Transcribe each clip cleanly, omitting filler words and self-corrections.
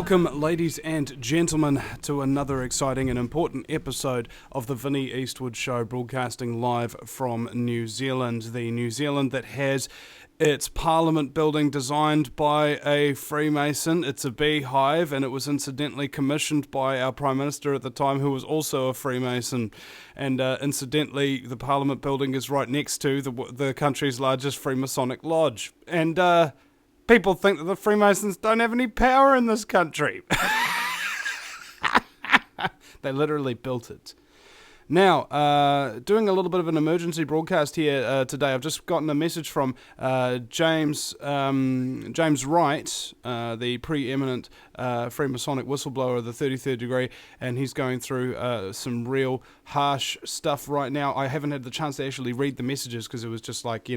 Welcome, ladies and gentlemen, to another exciting and important episode of the Vinny Eastwood Show, broadcasting live from New Zealand, the New Zealand that has its Parliament building designed by a Freemason. It's a beehive, and it was incidentally commissioned by our Prime Minister at the time, who was also a Freemason. And incidentally, the Parliament building is right next to the country's largest Freemasonic lodge. And people think that the Freemasons don't have any power in this country. They literally built it. Now, doing a little bit of an emergency broadcast here today. I've just gotten a message from James Wright, the preeminent Freemasonic whistleblower of the 33rd degree, and he's going through some real harsh stuff right now. I haven't had the chance to actually read the messages because it was just like,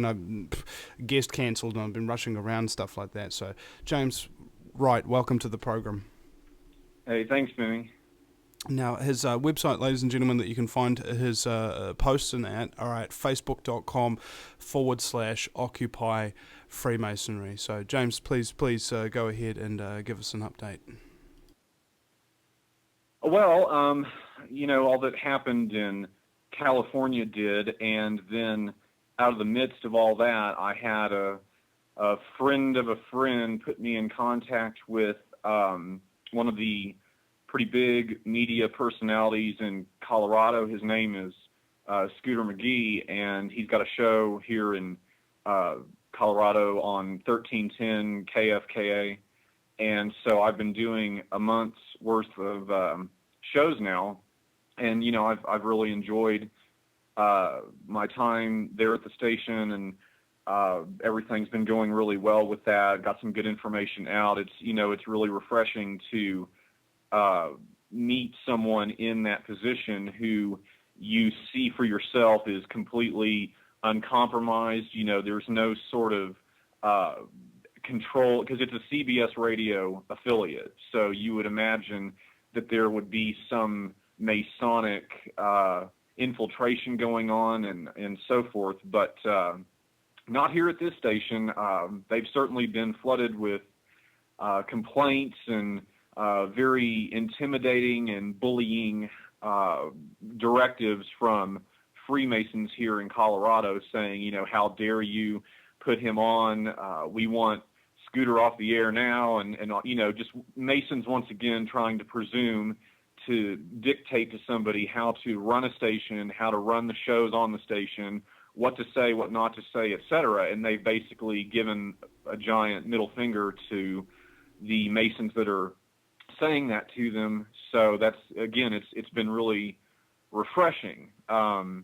guest cancelled, and I've been rushing around, stuff like that. So, James Wright, welcome to the program. Hey, thanks, Vinny. Now, his website, ladies and gentlemen, that you can find his posts in at are at facebook.com/Occupy Freemasonry. So, James, please go ahead and give us an update. Well, all that happened in California did, and then out of the midst of all that, I had a friend of a friend put me in contact with one of the pretty big media personalities in Colorado. His name is Scooter McGee, and he's got a show here in Colorado on 1310 KFKA. And so I've been doing a month's worth of shows now, and I've really enjoyed my time there at the station, and everything's been going really well with that. Got some good information out. It's really refreshing to meet someone in that position who you see for yourself is completely uncompromised. There's no sort of control, because it's a CBS radio affiliate. So you would imagine that there would be some Masonic infiltration going on and so forth, but not here at this station. They've certainly been flooded with complaints and very intimidating and bullying directives from Freemasons here in Colorado, saying, how dare you put him on? We want Scooter off the air now, and just Masons once again trying to presume to dictate to somebody how to run a station, how to run the shows on the station, what to say, what not to say, etc. And they've basically given a giant middle finger to the Masons that are saying that to them. So that's, again, it's been really refreshing. But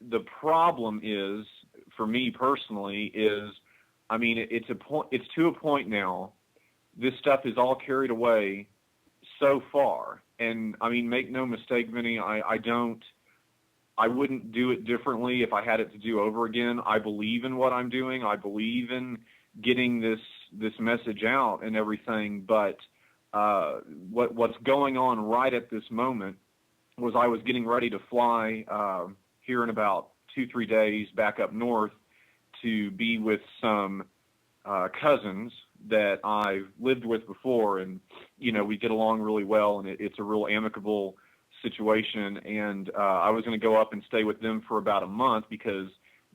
the problem is, for me personally, it's to a point now. This stuff is all carried away so far, and make no mistake, Vinny, I wouldn't do it differently if I had it to do over again. I believe in what I'm doing. I believe in getting this message out and everything, but what's going on right at this moment was I was getting ready to fly here in about 2-3 days back up north to be with some cousins that I've lived with before, and we get along really well, and it's a real amicable situation. And I was going to go up and stay with them for about a month because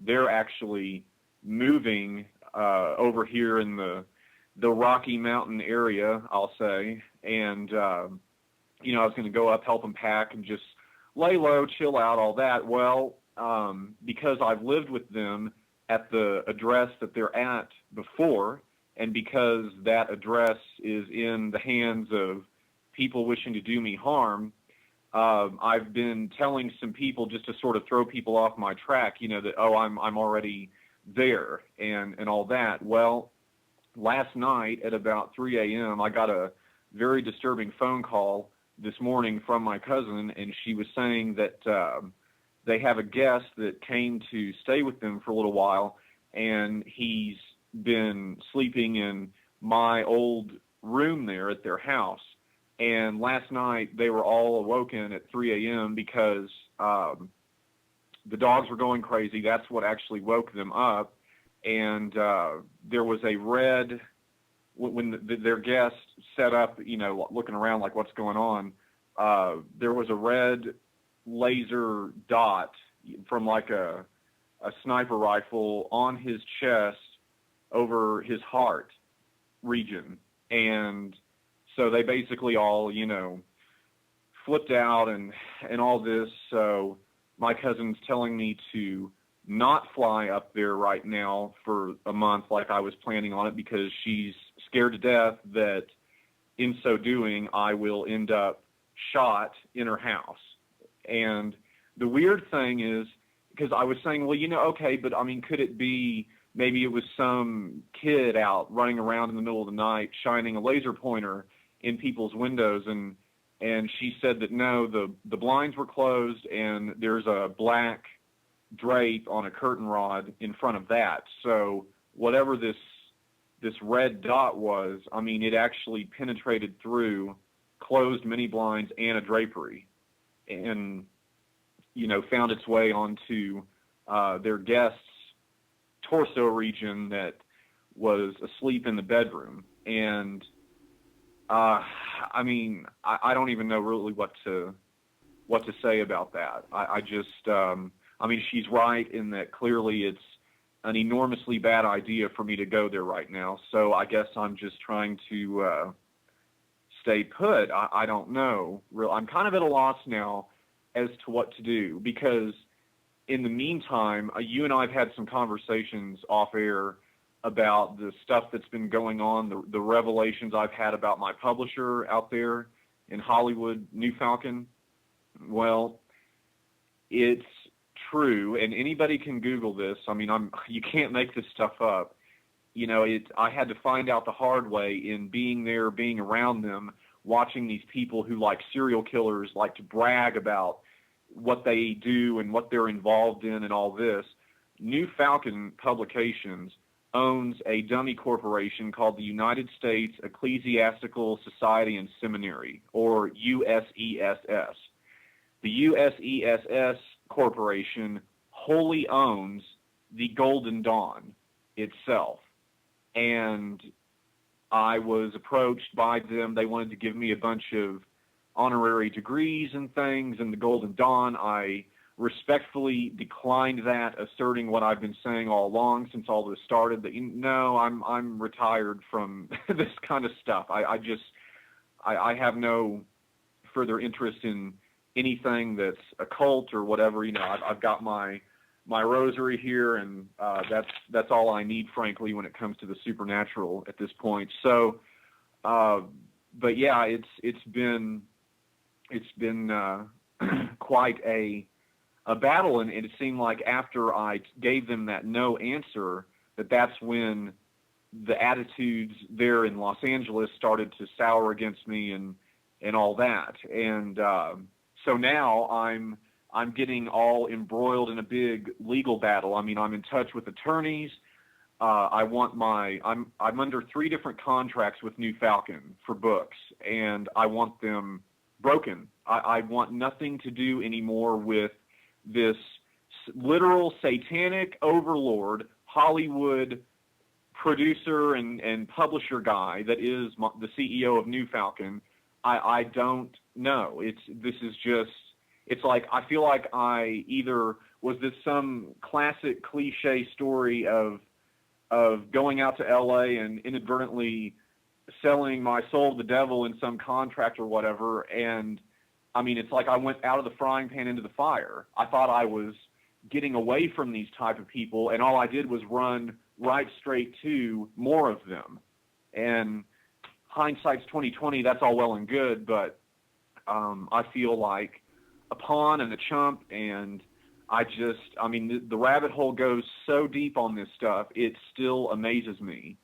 they're actually moving over here in the Rocky Mountain area, I'll say. And I was going to go up, help them pack, and just lay low, chill out, all that. Well, because I've lived with them at the address that they're at before, and because that address is in the hands of people wishing to do me harm, I've been telling some people, just to sort of throw people off my track, that, I'm already there and all that. Well, last night at about 3 a.m., I got a very disturbing phone call this morning from my cousin, and she was saying that they have a guest that came to stay with them for a little while, and he's been sleeping in my old room there at their house. And last night they were all awoken at 3 a.m. because the dogs were going crazy. That's what actually woke them up. And there was a red their guests set up, looking around like what's going on, there was a red laser dot from like a sniper rifle on his chest over his heart region. And so they basically all, flipped out and all this. So my cousin's telling me to not fly up there right now for a month like I was planning on it, because she's scared to death that in so doing I will end up shot in her house. And the weird thing is, because I was saying, well, okay, but I mean, could it be maybe it was some kid out running around in the middle of the night shining a laser pointer in people's windows? And she said that no, the blinds were closed and there's a black drape on a curtain rod in front of that. So whatever this red dot was, I mean, it actually penetrated through closed mini blinds and a drapery, and found its way onto their guest's torso region that was asleep in the bedroom. And I mean, I don't even know really what to say about that. I just I mean, she's right in that clearly it's an enormously bad idea for me to go there right now. So I guess I'm just trying to stay put. I don't know. I'm kind of at a loss now as to what to do, because in the meantime, you and I have had some conversations off air about the stuff that's been going on, the revelations I've had about my publisher out there in Hollywood, New Falcon. Well, it's true, and anybody can Google this. I mean, you can't make this stuff up. I had to find out the hard way in being there, being around them, watching these people who, like serial killers, like to brag about what they do and what they're involved in and all this. New Falcon Publications owns a dummy corporation called the United States Ecclesiastical Society and Seminary, or USESS. The USESS corporation wholly owns the Golden Dawn itself. And I was approached by them. They wanted to give me a bunch of honorary degrees and things in the Golden Dawn. I respectfully declined that, asserting what I've been saying all along since all this started, that no, I'm retired from this kind of stuff. I have no further interest in anything that's occult or whatever. I've got my rosary here, and that's all I need, frankly, when it comes to the supernatural at this point. So, but yeah, it's been quite a battle, and it seemed like after I gave them that no answer, that's when the attitudes there in Los Angeles started to sour against me and all that. And so now I'm getting all embroiled in a big legal battle. I mean, I'm in touch with attorneys. I'm under 3 different contracts with New Falcon for books, and I want them broken. I want nothing to do anymore with this literal satanic overlord Hollywood producer and publisher guy that is the CEO of New Falcon. I don't know. It's like I feel like I either was this some classic cliche story of going out to LA and inadvertently selling my soul to the devil in some contract or whatever. And I mean, it's like I went out of the frying pan into the fire. I thought I was getting away from these type of people, and all I did was run right straight to more of them. And hindsight's 20/20. That's all well and good, but I feel like a pawn and a chump, and the rabbit hole goes so deep on this stuff, it still amazes me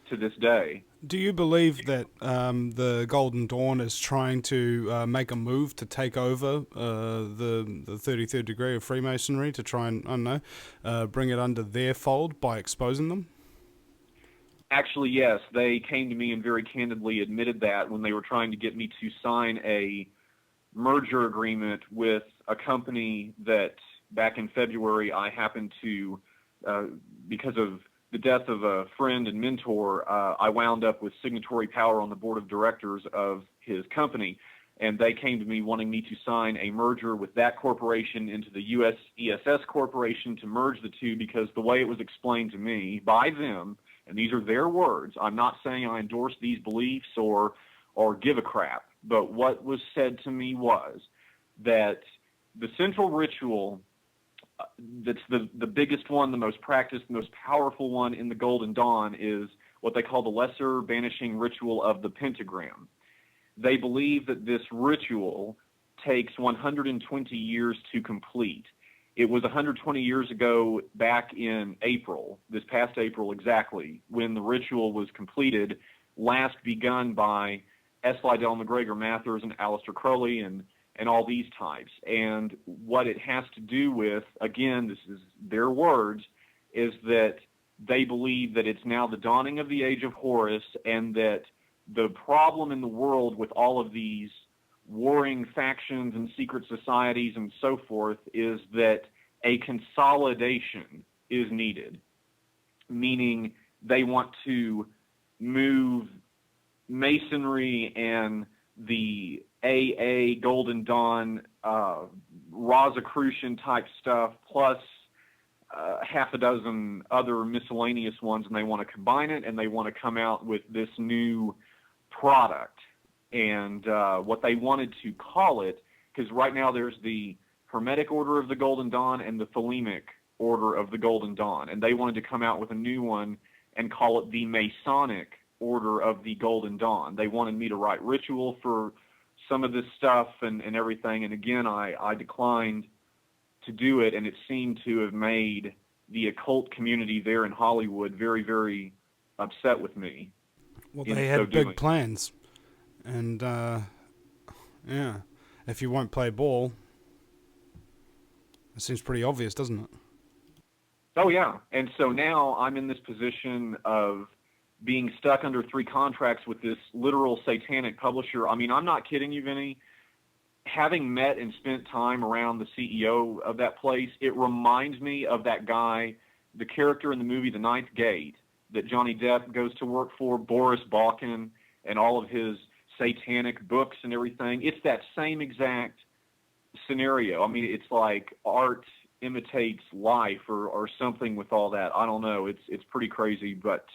to this day. Do you believe that the Golden Dawn is trying to make a move to take over the 33rd degree of Freemasonry, to try and, I don't know, bring it under their fold by exposing them? Actually, yes. They came to me and very candidly admitted that when they were trying to get me to sign a merger agreement with a company that back in February I happened to, because of the death of a friend and mentor, I wound up with signatory power on the board of directors of his company. And they came to me wanting me to sign a merger with that corporation into the U.S. ESS corporation to merge the two, because the way it was explained to me by them, and these are their words, I'm not saying I endorse these beliefs or give a crap, but what was said to me was that the central ritual that's the biggest one, the most practiced, the most powerful one in the Golden Dawn is what they call the lesser banishing ritual of the pentagram. They believe that this ritual takes 120 years to complete. It was 120 years ago, back in April, this past April exactly, when the ritual was completed, last begun by S. Lydell McGregor Mathers and Aleister Crowley and all these types. And what it has to do with, again, this is their words, is that they believe that it's now the dawning of the age of Horus, and that the problem in the world with all of these warring factions and secret societies and so forth is that a consolidation is needed, meaning they want to move Masonry and the AA, Golden Dawn, Rosicrucian type stuff, plus half a dozen other miscellaneous ones, and they want to combine it, and they want to come out with this new product. And what they wanted to call it, because right now there's the Hermetic Order of the Golden Dawn and the Thelemic Order of the Golden Dawn, and they wanted to come out with a new one and call it the Masonic Order of the Golden Dawn. They wanted me to write ritual for some of this stuff and everything, and again, I declined to do it, and it seemed to have made the occult community there in Hollywood very, very upset with me. Well, they had big plans, and yeah, if you won't play ball, it seems pretty obvious, doesn't it? Oh, yeah, and so now I'm in this position of being stuck under 3 contracts with this literal satanic publisher. I mean, I'm not kidding you, Vinny. Having met and spent time around the CEO of that place, it reminds me of that guy, the character in the movie The Ninth Gate, that Johnny Depp goes to work for, Boris Balkan, and all of his satanic books and everything. It's that same exact scenario. I mean, it's like art imitates life or something with all that. I don't know. It's pretty crazy, but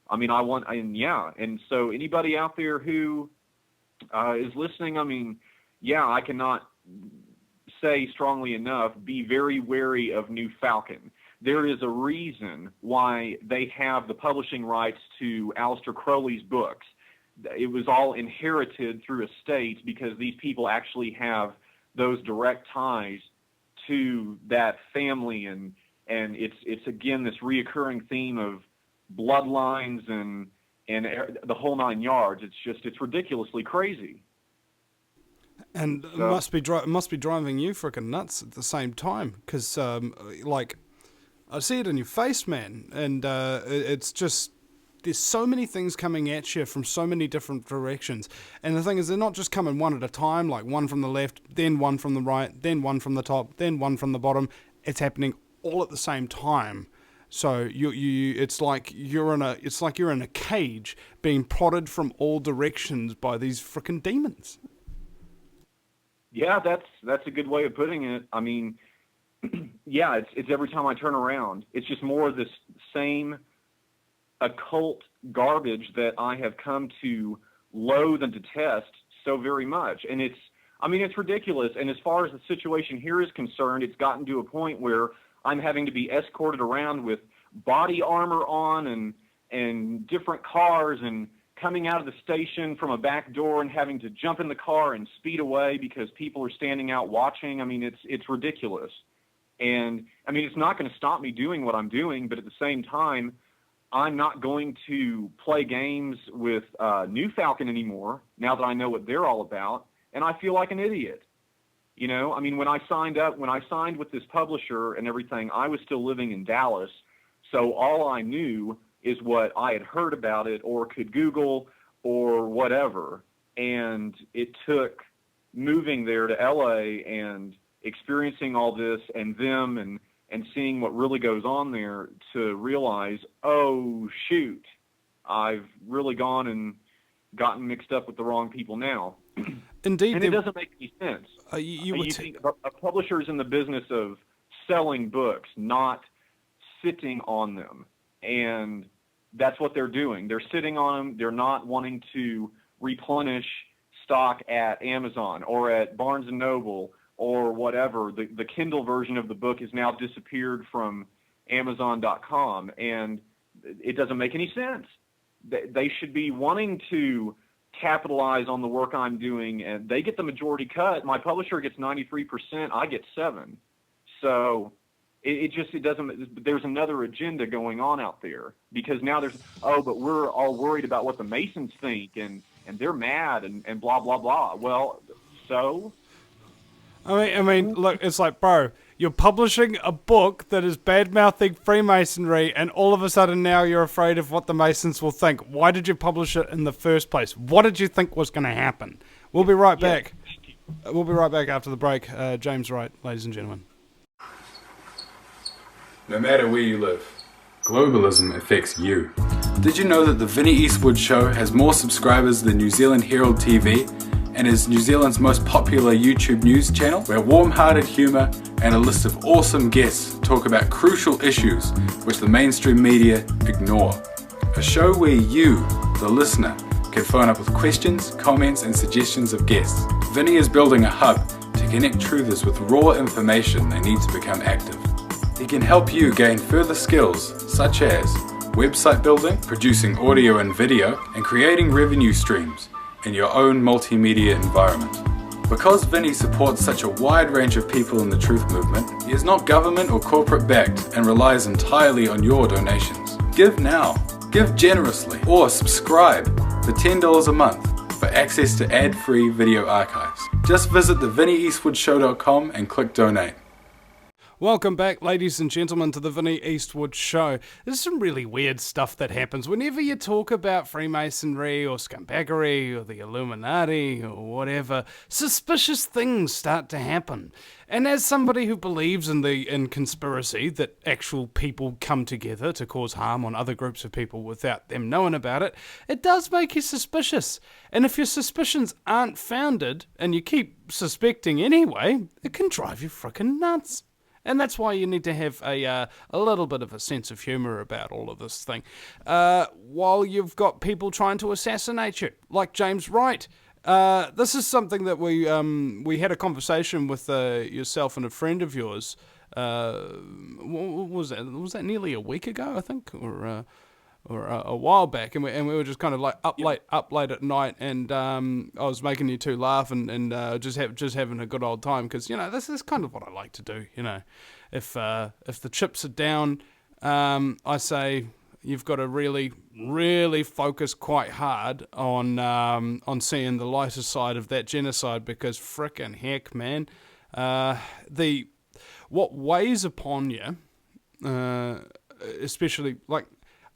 I mean, and so anybody out there who is listening, I mean, yeah, I cannot say strongly enough, be very wary of New Falcon. There is a reason why they have the publishing rights to Aleister Crowley's books. It was all inherited through estates because these people actually have those direct ties to that family, and it's again this reoccurring theme of bloodlines and the whole 9 yards. It's ridiculously crazy. And it must be driving you freaking nuts at the same time, because like, I see it in your face, man, and it's just, there's so many things coming at you from so many different directions, and the thing is, they're not just coming one at a time, like one from the left, then one from the right, then one from the top, then one from the bottom. It's happening all at the same time. So it's like you're in a cage being prodded from all directions by these freaking demons. Yeah, that's a good way of putting it. I mean, yeah, it's every time I turn around, it's just more of this same occult garbage that I have come to loathe and detest so very much. And it's ridiculous. And as far as the situation here is concerned, it's gotten to a point where I'm having to be escorted around with body armor on and different cars, and coming out of the station from a back door and having to jump in the car and speed away because people are standing out watching. I mean, it's ridiculous. And I mean, it's not going to stop me doing what I'm doing, but at the same time, I'm not going to play games with New Falcon anymore now that I know what they're all about, and I feel like an idiot. You know, I mean, when I signed with this publisher and everything, I was still living in Dallas, so all I knew is what I had heard about it or could Google or whatever. And it took moving there to LA and experiencing all this and them and and seeing what really goes on there to realize, oh, shoot, I've really gone and gotten mixed up with the wrong people now. Indeed. And it doesn't make any sense. You think a publisher is in the business of selling books, not sitting on them. And that's what they're doing. They're sitting on them. They're not wanting to replenish stock at Amazon or at Barnes & Noble or whatever. The Kindle version of the book has now disappeared from Amazon.com, and it doesn't make any sense. They should be wanting to capitalize on the work I'm doing, and they get the majority cut. My publisher gets 93%. I get 7%. So it doesn't. There's another agenda going on out there, because now but we're all worried about what the Masons think, and they're mad and blah blah blah. Well, so. I mean, look, it's like, bro, you're publishing a book that is bad-mouthing Freemasonry, and all of a sudden now you're afraid of what the Masons will think. Why did you publish it in the first place? What did you think was going to happen? We'll be right back. We'll be right back after the break. James Wright, ladies and gentlemen. No matter where you live, globalism affects you. Did you know that the Vinny Eastwood Show has more subscribers than New Zealand Herald TV and is New Zealand's most popular YouTube news channel, where warm-hearted humour and a list of awesome guests talk about crucial issues which the mainstream media ignore? A show where you, the listener, can phone up with questions, comments and suggestions of guests. Vinny is building a hub to connect truthers with raw information they need to become active. He can help you gain further skills such as website building, producing audio and video, and creating revenue streams in your own multimedia environment. Because Vinny supports such a wide range of people in the truth movement, he is not government or corporate backed and relies entirely on your donations. Give now, give generously, or subscribe for $10 a month for access to ad-free video archives. Just visit thevinnyeastwoodshow.com and click donate. Welcome back, ladies and gentlemen, to the Vinny Eastwood Show. There's some really weird stuff that happens whenever you talk about Freemasonry or scumbaggery or the Illuminati or whatever. Suspicious things start to happen. And as somebody who believes in conspiracy, that actual people come together to cause harm on other groups of people without them knowing about it, it does make you suspicious. And if your suspicions aren't founded and you keep suspecting anyway, it can drive you frickin' nuts. And that's why you need to have a little bit of a sense of humour about all of this thing. While you've got people trying to assassinate you, like James Wright. This is something that we had a conversation with yourself and a friend of yours. What was that? Was that nearly a week ago, I think, or a while back? And we were just kind of like up late at night, and I was making you two laugh and just having a good old time, because this is kind of what I like to do. If the chips are down, I say you've got to really, really focus quite hard on seeing the lighter side of that genocide, because frickin' heck, man, what weighs upon you, especially like.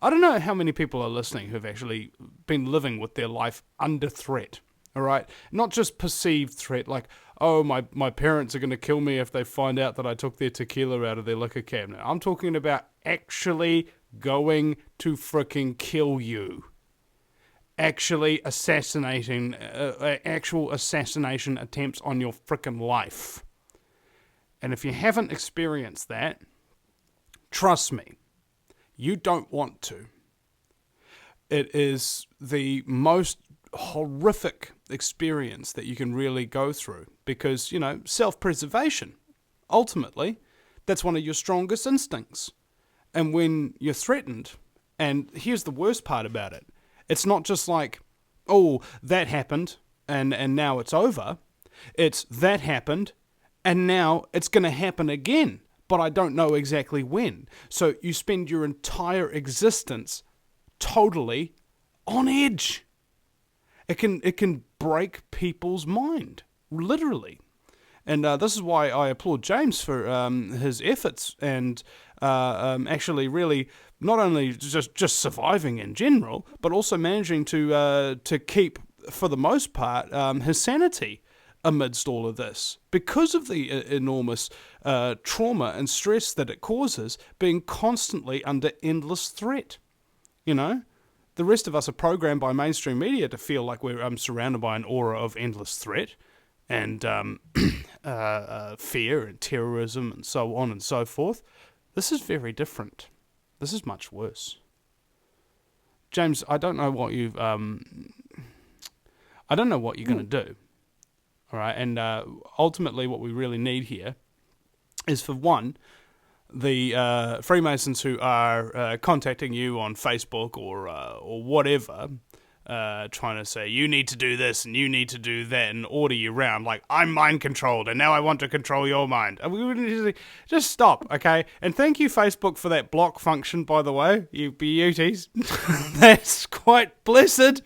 I don't know how many people are listening who've actually been living with their life under threat, all right? Not just perceived threat, like, oh, my parents are going to kill me if they find out that I took their tequila out of their liquor cabinet. I'm talking about actually going to frickin' kill you. Actually assassinating, actual assassination attempts on your frickin' life. And if you haven't experienced that, trust me, you don't want to. It is the most horrific experience that you can really go through, because, self-preservation, ultimately, that's one of your strongest instincts. And when you're threatened, and here's the worst part about it, it's not just like, oh, that happened, and now it's over. It's that happened, and now it's going to happen again. But I don't know exactly when. So you spend your entire existence totally on edge. It can break people's mind, literally. And this is why I applaud James for his efforts and actually really not only just surviving in general, but also managing to keep, for the most part, his sanity amidst all of this because of the enormous trauma and stress that it causes being constantly under endless threat. You know, the rest of us are programmed by mainstream media to feel like we're surrounded by an aura of endless threat and fear and terrorism and so on and so forth. This is very different. This is much worse. James, I don't know what you're going to do. All right, and ultimately what we really need here is, for one, the Freemasons who are contacting you on Facebook or whatever, trying to say, you need to do this and you need to do that and order you around, like, I'm mind-controlled and now I want to control your mind. Just stop, okay? And thank you, Facebook, for that block function, by the way, you beauties. That's quite blessed.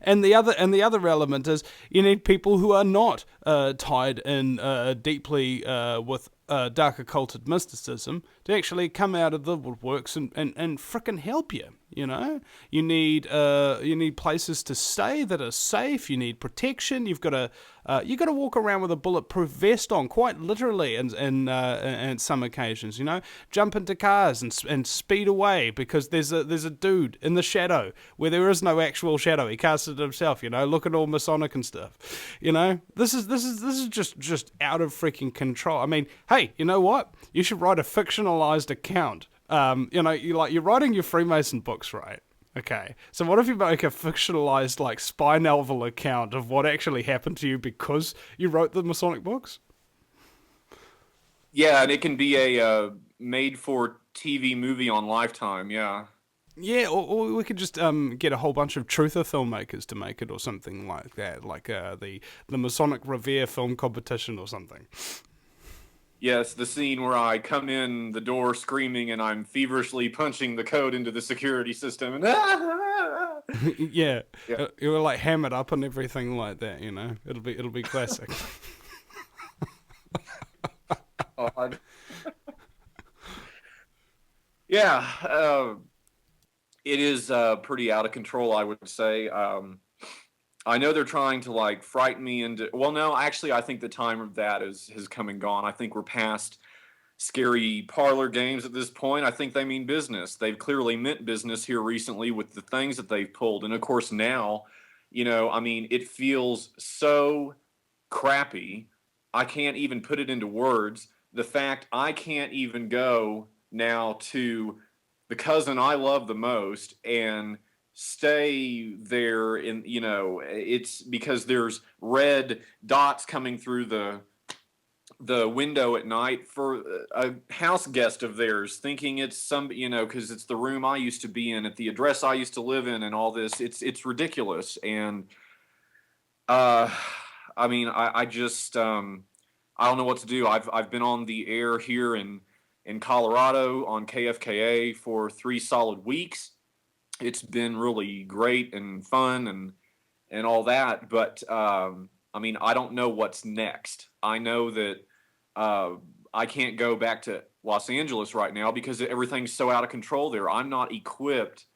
And the other element is you need people who are not tied in deeply with dark occulted mysticism to actually come out of the woodworks and frickin' help you. You know, you need places to stay that are safe. You need protection. You got to walk around with a bulletproof vest on, quite literally, and some occasions. You know, jump into cars and speed away because there's a dude in the shadow where there is no actual shadow. He casts it himself. You know, looking all Masonic and stuff. You know, this is just out of freaking control. I mean, hey, you know what? You should write a fictionalized account. You're writing your Freemason books, right? Okay, so what if you make a fictionalized, like, spy novel account of what actually happened to you because you wrote the Masonic books? Yeah, and it can be a made-for-TV movie on Lifetime, yeah. Yeah, or we could just get a whole bunch of truther filmmakers to make it or something like that, like the Masonic Revere film competition or something. Yes, the scene where I come in the door screaming and I'm feverishly punching the code into the security system and yeah. It will, like, ham it up and everything like that, you know. It'll be classic. Yeah, it is pretty out of control, I would say. I know they're trying to, like, frighten me into... Well, no, actually, I think the time of that has come and gone. I think we're past scary parlor games at this point. I think they mean business. They've clearly meant business here recently with the things that they've pulled. And, of course, now, you know, I mean, it feels so crappy. I can't even put it into words. The fact I can't even go now to the cousin I love the most and stay there in, you know, it's because there's red dots coming through the window at night for a house guest of theirs, thinking it's some, you know, because it's the room I used to be in at the address I used to live in and all this. It's ridiculous. And I mean, I just I don't know what to do. I've been on the air here in Colorado on KFKA for 3 solid weeks. It's been really great and fun and all that, but I mean, I don't know what's next. I know that I can't go back to Los Angeles right now because everything's so out of control there. I'm not equipped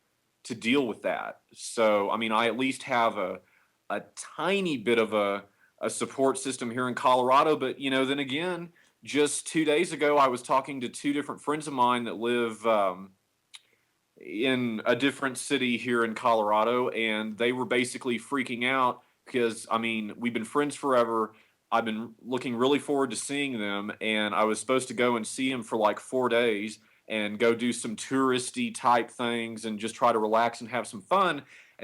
to deal with that. So, I mean, I at least have a tiny bit of a support system here in Colorado, but, you know, then again, just 2 days ago, I was talking to 2 different friends of mine that live in a different city here in Colorado, and they were basically freaking out because, I mean, we've been friends forever. I've been looking really forward to seeing them, and I was supposed to go and see them for like 4 days and go do some touristy type things and just try to relax and have some fun.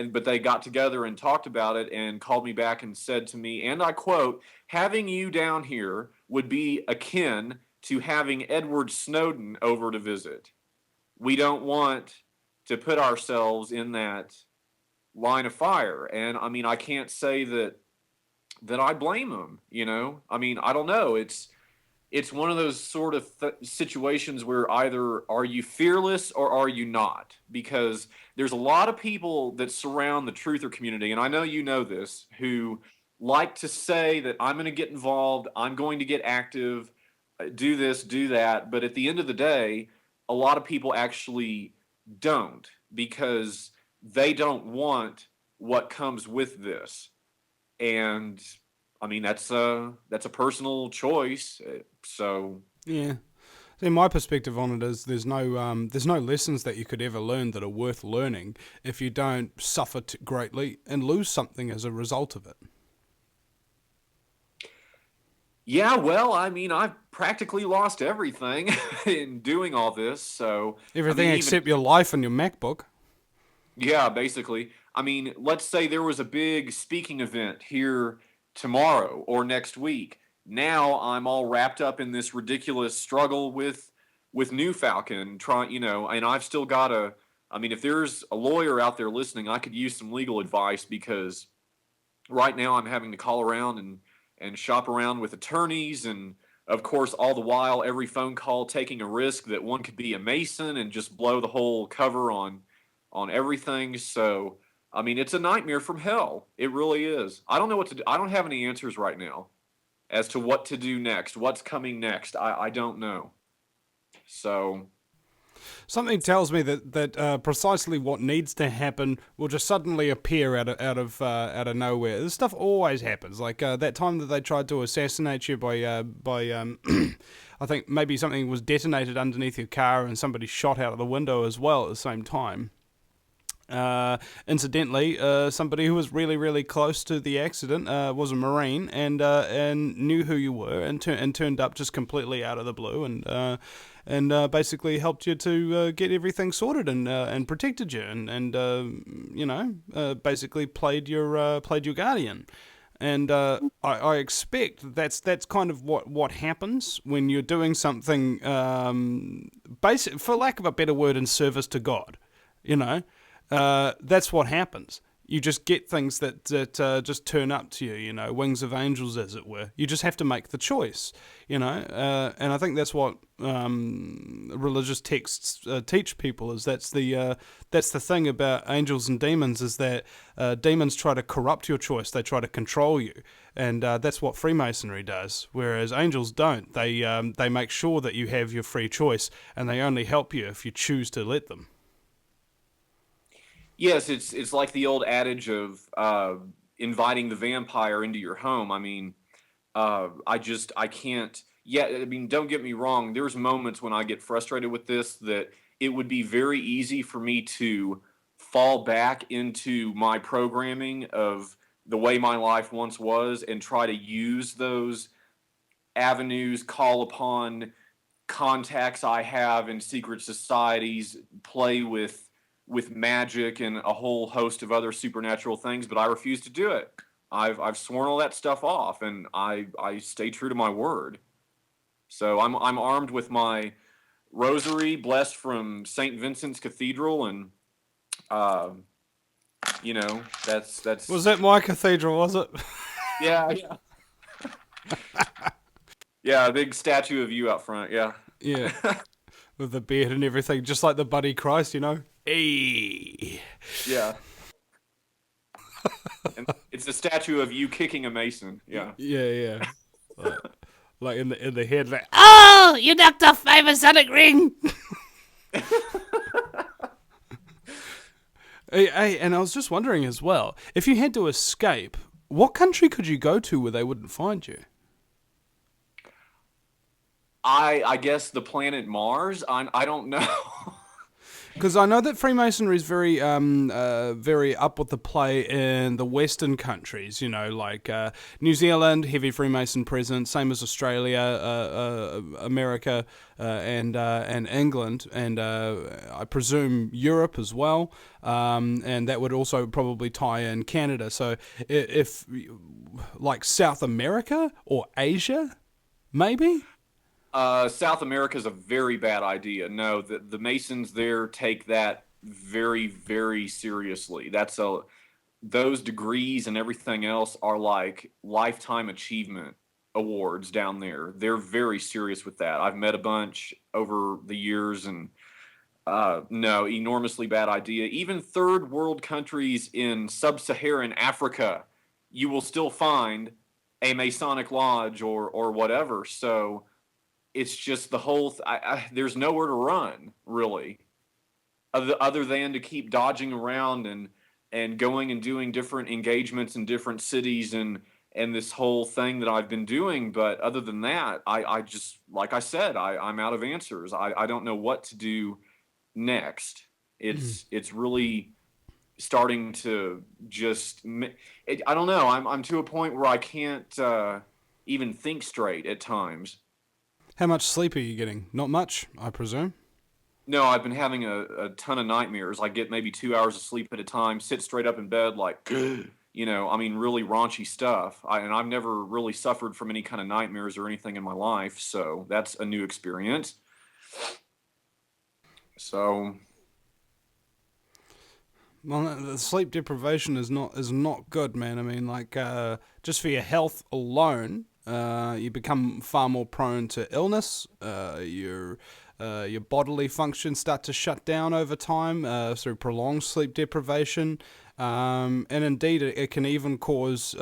But they got together and talked about it and called me back and said to me, and I quote, having you down here would be akin to having Edward Snowden over to visit. We don't want to put ourselves in that line of fire. And I mean, I can't say that I blame them, you know? I mean, I don't know. It's one of those sort of situations where either are you fearless or are you not? Because there's a lot of people that surround the truther community, and I know you know this, who like to say that I'm going to get involved, I'm going to get active, do this, do that. But at the end of the day, a lot of people actually don't, because they don't want what comes with this. And I mean, that's a personal choice. So Yeah. See, my perspective on it is there's no lessons that you could ever learn that are worth learning if you don't suffer greatly and lose something as a result of it. yeah, well, I mean, I've practically lost everything in doing all this. So I Everything mean, even except your life and your MacBook. yeah, basically. I mean, let's say there was a big speaking event here tomorrow or next week. Now I'm all wrapped up in this ridiculous struggle with New Falcon, trying, and I've still got to. I mean, if there's a lawyer out there listening, I could use some legal advice because right now I'm having to call around and shop around with attorneys, and of course all the while every phone call taking a risk that one could be a Mason and just blow the whole cover on everything. So I mean, it's a nightmare from hell. It really is. I don't know what to do. I don't have any answers right now as to what to do next, what's coming next. I don't know. So Something tells me that precisely what needs to happen will just suddenly appear out of nowhere. This stuff always happens. Like that time that they tried to assassinate you by I think maybe something was detonated underneath your car and somebody shot out of the window as well at the same time. Incidentally, somebody who was really, really close to the accident was a Marine and knew who you were and turned up just completely out of the blue and basically helped you to get everything sorted and protected you and basically played your guardian. And I expect that's kind of what happens when you're doing something basic, for lack of a better word, in service to God. That's what happens. You just get things that just turn up to you, wings of angels, as it were. You just have to make the choice, and I think that's what religious texts teach people. Is that's the thing about angels and demons, is that demons try to corrupt your choice. They try to control you, and that's what Freemasonry does. Whereas angels don't. They make sure that you have your free choice, and they only help you if you choose to let them. yes, it's like the old adage of inviting the vampire into your home. I mean, I can't. Yeah, I mean, don't get me wrong. There's moments when I get frustrated with this that it would be very easy for me to fall back into my programming of the way my life once was and try to use those avenues, call upon contacts I have in secret societies, play with magic and a whole host of other supernatural things, but I refuse to do it. I've sworn all that stuff off, and I stay true to my word. So I'm armed with my rosary, blessed from Saint Vincent's Cathedral, and uh, that's Was that my cathedral? Was it? yeah, yeah, yeah, a big statue of you out front. Yeah, Yeah, with the beard and everything, just like the Buddy Christ, Hey. yeah. And it's a statue of you kicking a Mason. Yeah. Yeah. Like in the head, like, oh, you knocked off my Masonic ring. Hey, and I was just wondering as well, if you had to escape, what country could you go to where they wouldn't find you? I guess the planet Mars. I don't know. Because I know that Freemasonry is very up with the play in the Western countries, like New Zealand, heavy Freemason presence, same as Australia, America, and England, and I presume Europe as well, and that would also probably tie in Canada. So if like South America or Asia, maybe? South America is a very bad idea. No, the Masons there take that very, very seriously. Those degrees and everything else are like lifetime achievement awards down there. They're very serious with that. I've met a bunch over the years, and no, enormously bad idea. Even third world countries in sub-Saharan Africa, you will still find a Masonic lodge or whatever. So it's just the whole. There's nowhere to run really, other than to keep dodging around and going and doing different engagements in different cities and this whole thing that I've been doing. But other than that, I just, like I said, I'm out of answers. I don't know what to do next. It's really starting to just, I don't know. I'm to a point where I can't even think straight at times. How much sleep are you getting? Not much, I presume. No, I've been having a ton of nightmares. I get maybe 2 hours of sleep at a time, sit straight up in bed like, I mean, really raunchy stuff. And I've never really suffered from any kind of nightmares or anything in my life. So that's a new experience. So, well, the sleep deprivation is not good, man. I mean, like, just for your health alone, you become far more prone to illness. Your bodily functions start to shut down over time through prolonged sleep deprivation, and indeed it can even cause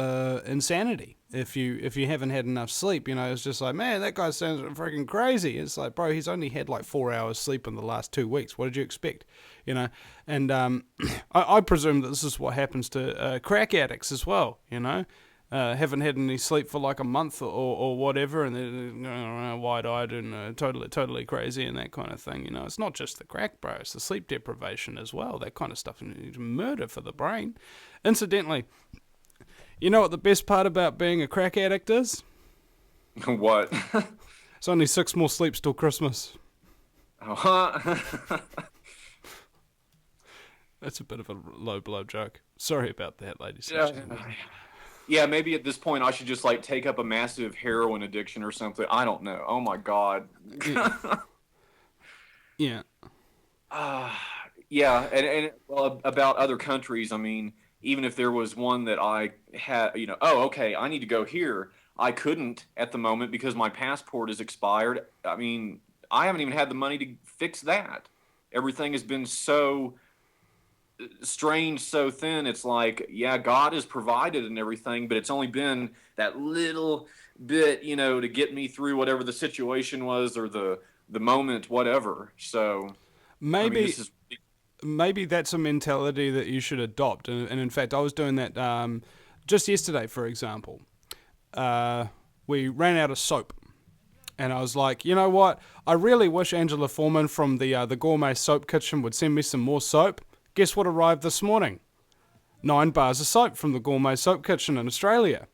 insanity if you haven't had enough sleep. It's just like, man, that guy sounds freaking crazy. It's like, bro, he's only had like 4 hours sleep in the last 2 weeks. What did you expect? And I presume that this is what happens to crack addicts as well. Haven't had any sleep for like a month or whatever, and they're wide-eyed and totally crazy and that kind of thing. It's not just the crack, bro. It's the sleep deprivation as well. That kind of stuff. Murder for the brain. Incidentally, you know what the best part about being a crack addict is? What? It's only 6 more sleeps till Christmas. That's a bit of a low blow joke. Sorry about that, ladies and gentlemen. Yeah, maybe at this point I should just like take up a massive heroin addiction or something. I don't know. Oh my God. Yeah. Yeah, and about other countries, I mean, even if there was one that I had, okay, I need to go here. I couldn't at the moment because my passport is expired. I mean, I haven't even had the money to fix that. Everything has been so strange, so thin. It's like, yeah, God has provided and everything, but it's only been that little bit, to get me through whatever the situation was or the moment, whatever. So maybe maybe that's a mentality that you should adopt. And in fact, I was doing that just yesterday, for example. We ran out of soap. And I was like, you know what? I really wish Angela Foreman from the Gourmet Soap Kitchen would send me some more soap. Guess what arrived this morning? 9 bars of soap from the Gourmet Soap Kitchen in Australia.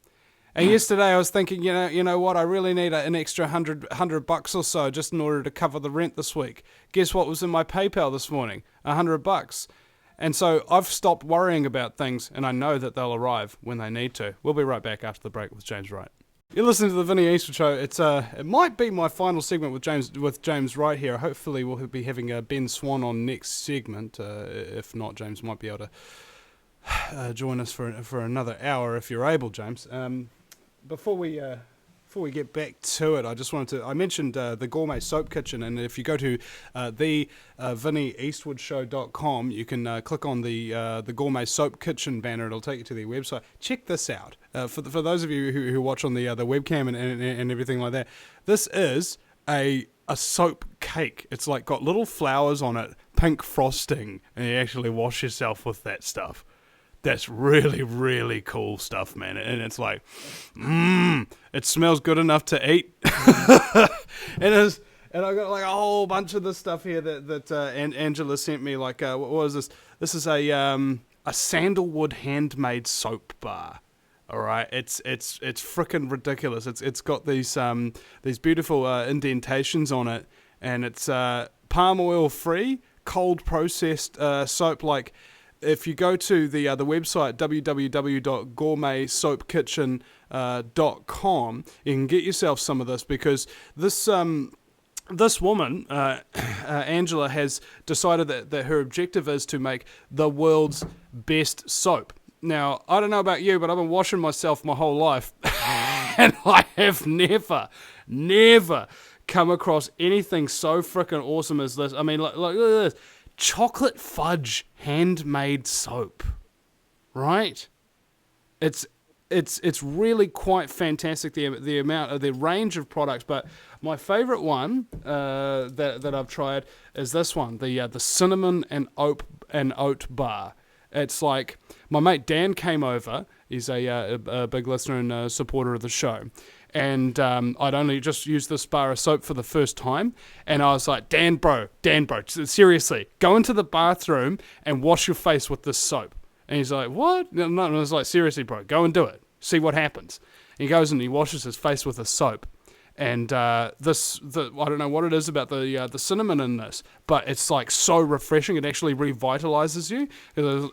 And yesterday I was thinking, you know what? I really need an extra $100 or so just in order to cover the rent this week. Guess what was in my PayPal this morning? $100. And so I've stopped worrying about things, and I know that they'll arrive when they need to. We'll be right back after the break with James Wright. You're listening to the Vinny Eastwood Show. It might be my final segment with James Wright here. Hopefully we'll be having Ben Swan on next segment. If not, James might be able to join us for another hour if you're able, James. Before we get back to it, I just wanted to. I mentioned the Gourmet Soap Kitchen, and if you go to the VinnyEastwoodShow.com, you can click on the Gourmet Soap Kitchen banner. It'll take you to their website. Check this out. For those of you who watch on the webcam and everything like that, this is a soap cake. It's like got little flowers on it, pink frosting, and you actually wash yourself with that stuff. That's really, really cool stuff, man. And it's like, it smells good enough to eat. And I got like a whole bunch of this stuff here that Angela sent me. Like, what was this? This is a sandalwood handmade soap bar. All right, it's freaking ridiculous. It's got these beautiful indentations on it, and it's palm oil free, cold processed soap. Like, if you go to the website www.gourmetsoapkitchen.com, you can get yourself some of this, because this woman, Angela, has decided that her objective is to make the world's best soap. Now, I don't know about you, but I've been washing myself my whole life, and I have never come across anything so freaking awesome as this. I mean, look at this. Chocolate fudge handmade soap, right? It's really quite fantastic, the amount of the range of products. But my favorite one that I've tried is this one, the cinnamon and oat bar. It's like my mate Dan came over. He's a big listener and a supporter of the show. And I'd only just used this bar of soap for the first time. And I was like, Dan bro, seriously, go into the bathroom and wash your face with this soap. And he's like, what? No, and I was like, seriously, bro, go and do it. See what happens. And he goes and he washes his face with a soap. And I don't know what it is about the cinnamon in this, but it's like so refreshing. It actually revitalizes you.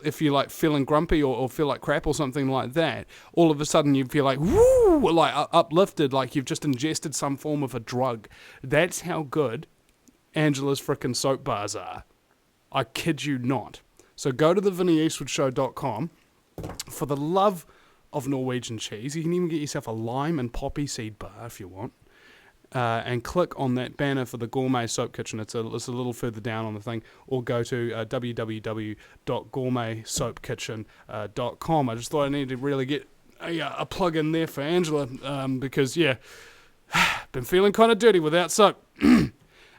If you're like feeling grumpy or feel like crap or something like that, all of a sudden you feel like woo, like uplifted, like you've just ingested some form of a drug. That's how good Angela's frickin' soap bars are. I kid you not. So go to the VinnyEastwoodShow.com. For the love of Norwegian cheese, you can even get yourself a lime and poppy seed bar if you want. And click on that banner for the Gourmet Soap Kitchen. It's a little further down on the thing. Or go to www.gourmetsoapkitchen.com. I just thought I needed to really get a plug in there for Angela because, yeah, been feeling kind of dirty without soap. And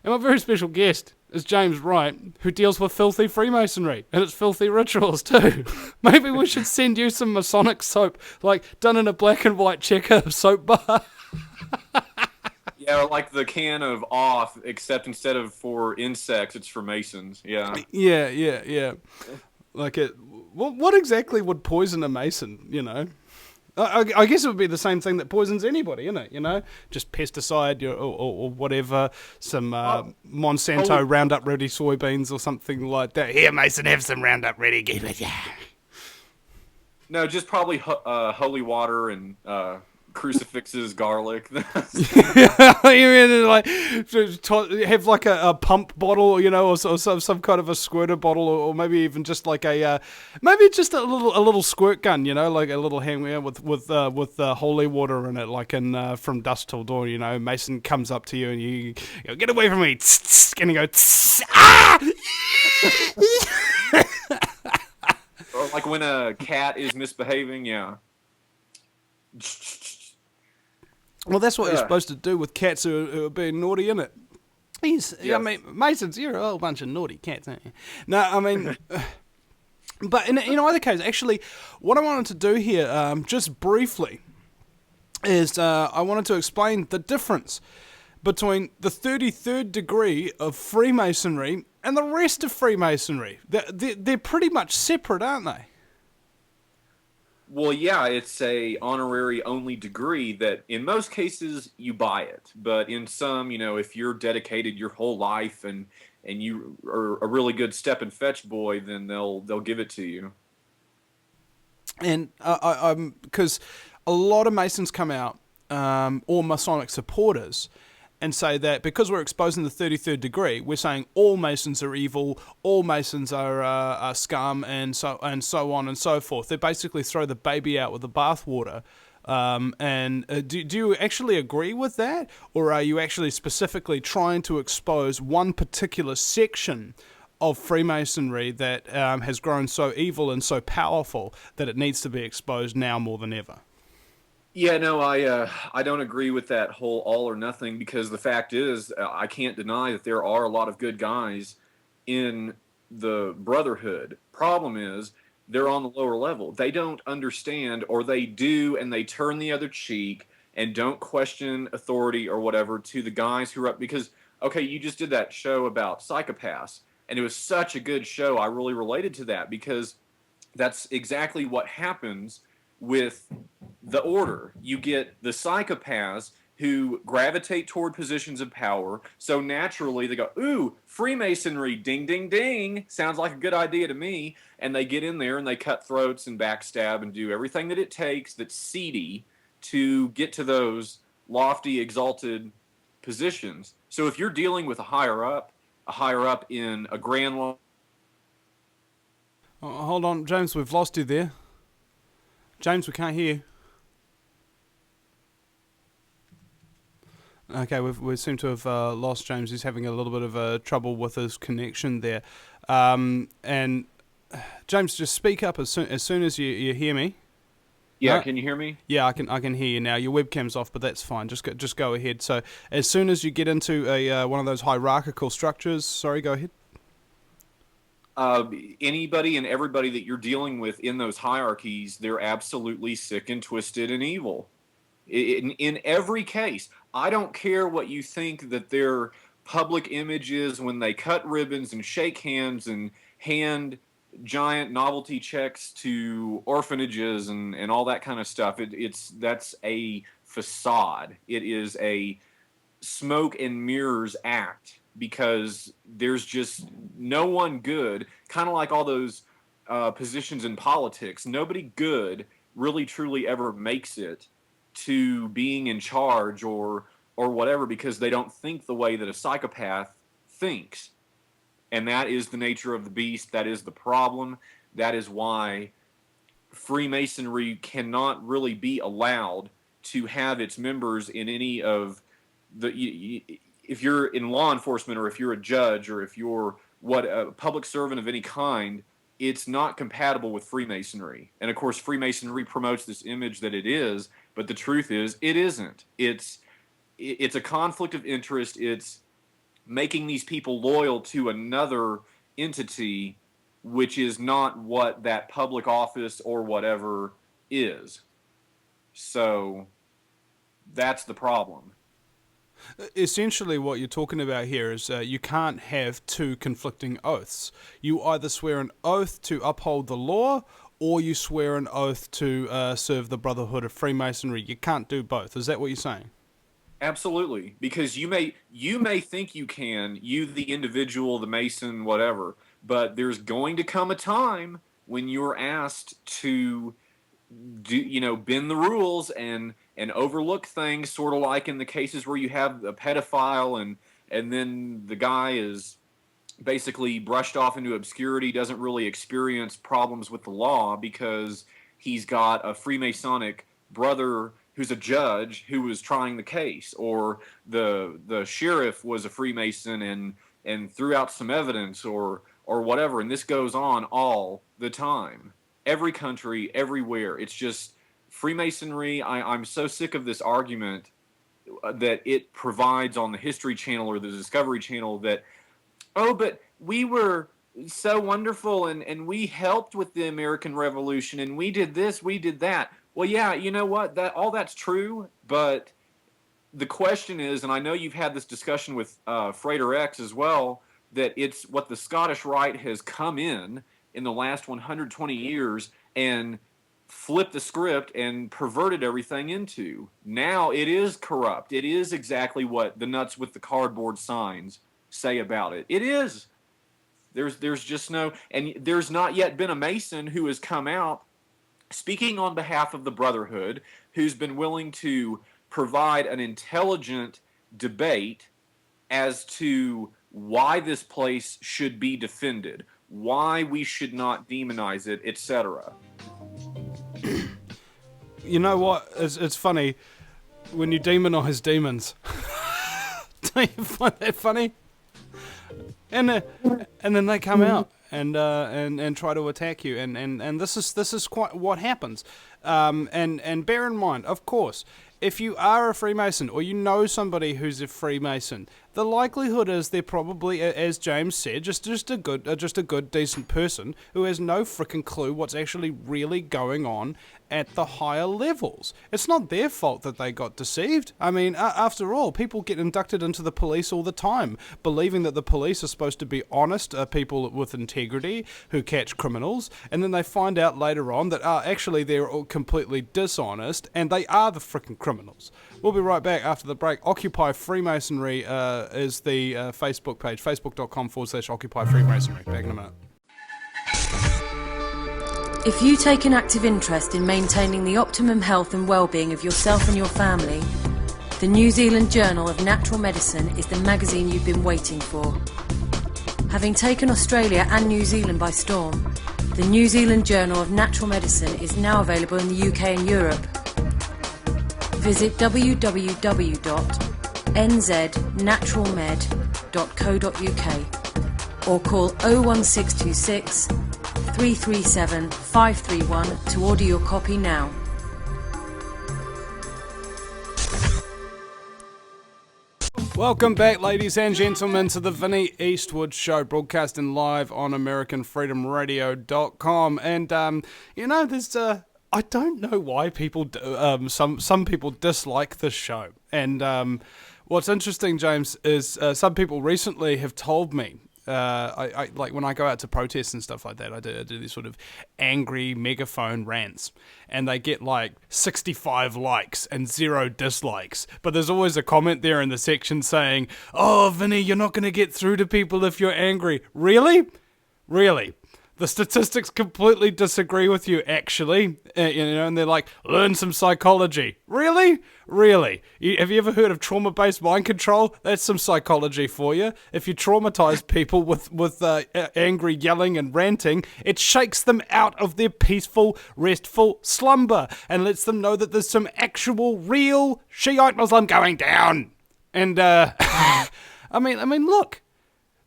my very special guest is James Wright, who deals with filthy Freemasonry and its filthy rituals too. Maybe we should send you some Masonic soap, like done in a black and white checker soap bar. Yeah, like the can of off, except instead of for insects, it's for Masons. Yeah. Yeah. Like it. What exactly would poison a Mason? You know, I guess it would be the same thing that poisons anybody, isn't it? You know, just pesticide or whatever, some Monsanto Roundup Ready soybeans or something like that. Here, Mason, have some Roundup Ready. Give it, yeah. No, just probably holy water and crucifixes, garlic. You mean like have like a pump bottle, you know, or some kind of a squirter bottle, or maybe even just like maybe just a little squirt gun, you know, like a little hand with holy water in it, like in From Dusk Till Dawn. You know, Mason comes up to you and you go, get away from me, and you go, ah! Or like when a cat is misbehaving, yeah. Well, that's what you're supposed to do with cats who are being naughty, innit? I mean, Masons, you're a whole bunch of naughty cats, aren't you? No, I mean, but in either case, actually, what I wanted to do here, just briefly, is I wanted to explain the difference between the 33rd degree of Freemasonry and the rest of Freemasonry. They're pretty much separate, aren't they? Well, yeah, it's a honorary only degree that in most cases you buy it. But in some, you know, if you're dedicated your whole life and you are a really good step and fetch boy, then they'll give it to you. And because a lot of Masons come out, or Masonic supporters, and say that because we're exposing the 33rd degree, we're saying all Masons are evil, all Masons are scum, and so on and so forth. They basically throw the baby out with the bathwater. Do you actually agree with that, or are you actually specifically trying to expose one particular section of Freemasonry that has grown so evil and so powerful that it needs to be exposed now more than ever? Yeah, no, I don't agree with that whole all or nothing, because the fact is, I can't deny that there are a lot of good guys in the brotherhood. Problem is, they're on the lower level. They don't understand, or they do, and they turn the other cheek and don't question authority or whatever to the guys who are up. Because, okay, you just did that show about psychopaths, and it was such a good show. I really related to that, because that's exactly what happens with the order. You get the psychopaths who gravitate toward positions of power, so naturally they go, ooh, Freemasonry, ding, ding, ding, sounds like a good idea to me, and they get in there and they cut throats and backstab and do everything that it takes that's seedy to get to those lofty, exalted positions. So if you're dealing with a higher up in a grand law... Hold on, James, we've lost you there. James, we can't hear you. Okay, we seem to have lost James. He's having a little bit of trouble with his connection there. And James, just speak up as soon as you hear me. Yeah, no? Can you hear me? Yeah, I can hear you now. Your webcam's off, but that's fine. Just go ahead. So as soon as you get into one of those hierarchical structures, sorry, go ahead. anybody and everybody that you're dealing with in those hierarchies, they're absolutely sick and twisted and evil. In every case, I don't care what you think that their public image is when they cut ribbons and shake hands and hand giant novelty checks to orphanages and all that kind of stuff. That's a facade. It is a smoke and mirrors act, because there's just no one good, kind of like all those positions in politics. Nobody good really truly ever makes it to being in charge or whatever, because they don't think the way that a psychopath thinks. And that is the nature of the beast. That is the problem. That is why Freemasonry cannot really be allowed to have its members in any of the... If you're in law enforcement, or if you're a judge, or if you're a public servant of any kind, it's not compatible with Freemasonry. And of course, Freemasonry promotes this image that it is, but the truth is, it isn't. It's a conflict of interest. It's making these people loyal to another entity, which is not what that public office or whatever is. So that's the problem. Essentially what you're talking about here is you can't have two conflicting oaths. You either swear an oath to uphold the law, or you swear an oath to serve the Brotherhood of Freemasonry. You can't do both. Is that what you're saying? Absolutely, because you may think you can, you the individual, the Mason, whatever, but there's going to come a time when you're asked to bend the rules and overlook things, sort of like in the cases where you have a pedophile and then the guy is basically brushed off into obscurity, doesn't really experience problems with the law because he's got a Freemasonic brother who's a judge who was trying the case, or the sheriff was a Freemason and threw out some evidence or whatever, and this goes on all the time. Every country, everywhere. It's just Freemasonry. I'm so sick of this argument that it provides on the History Channel or the Discovery Channel that, oh, but we were so wonderful and we helped with the American Revolution and we did this, we did that. Well, yeah, you know what? All that's true, but the question is, and I know you've had this discussion with Frater X as well, that it's what the Scottish Rite has come in the last 120 years and flipped the script and perverted everything into. Now it is corrupt. It is exactly what the nuts with the cardboard signs say about it. It is. There's just no, and there's not yet been a Mason who has come out speaking on behalf of the Brotherhood, who's been willing to provide an intelligent debate as to why this place should be defended, why we should not demonize it, etc. You know what? It's funny when you demonize demons. Don't you find that funny? And then they come out and try to attack you, and this is quite what happens. And bear in mind, of course, if you are a Freemason or you know somebody who's a Freemason, the likelihood is they're probably, as James said, just a good, decent person who has no frickin' clue what's actually really going on at the higher levels. It's not their fault that they got deceived. I mean, after all, people get inducted into the police all the time, believing that the police are supposed to be honest people with integrity who catch criminals, and then they find out later on that actually they're all completely dishonest, and they are the frickin' criminals. We'll be right back after the break. Occupy Freemasonry is the Facebook page, facebook.com/Occupy Freemasonry. Back in a minute. If you take an active interest in maintaining the optimum health and well-being of yourself and your family, the New Zealand Journal of Natural Medicine is the magazine you've been waiting for. Having taken Australia and New Zealand by storm, the New Zealand Journal of Natural Medicine is now available in the UK and Europe. Visit www.nznaturalmed.co.uk or call 01626 337 531 to order your copy now. Welcome back, ladies and gentlemen, to the Vinny Eastwood Show, broadcasting live on AmericanFreedomRadio.com. And, there's I don't know why people, some people dislike this show. And what's interesting, James, is some people recently have told me, I like when I go out to protests and stuff like that, I do these sort of angry megaphone rants, and they get like 65 likes and 0 dislikes. But there's always a comment there in the section saying, "Oh, Vinny, you're not going to get through to people if you're angry." Really? Really? The statistics completely disagree with you, actually. And they're like, learn some psychology. Really? Really? Have you ever heard of trauma-based mind control? That's some psychology for you. If you traumatize people with angry yelling and ranting, it shakes them out of their peaceful, restful slumber and lets them know that there's some actual, real Shiite Muslim going down. And, I mean, look.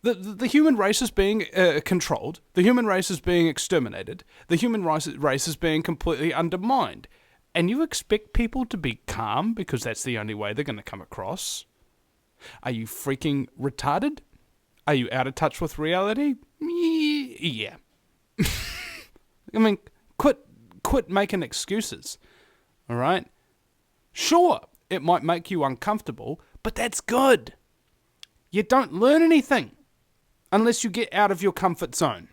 The human race is being controlled. The human race is being exterminated. The human race is being completely undermined. And you expect people to be calm because that's the only way they're going to come across? Are you freaking retarded? Are you out of touch with reality? Yeah. I mean, quit making excuses. All right? Sure, it might make you uncomfortable, but that's good. You don't learn anything unless you get out of your comfort zone.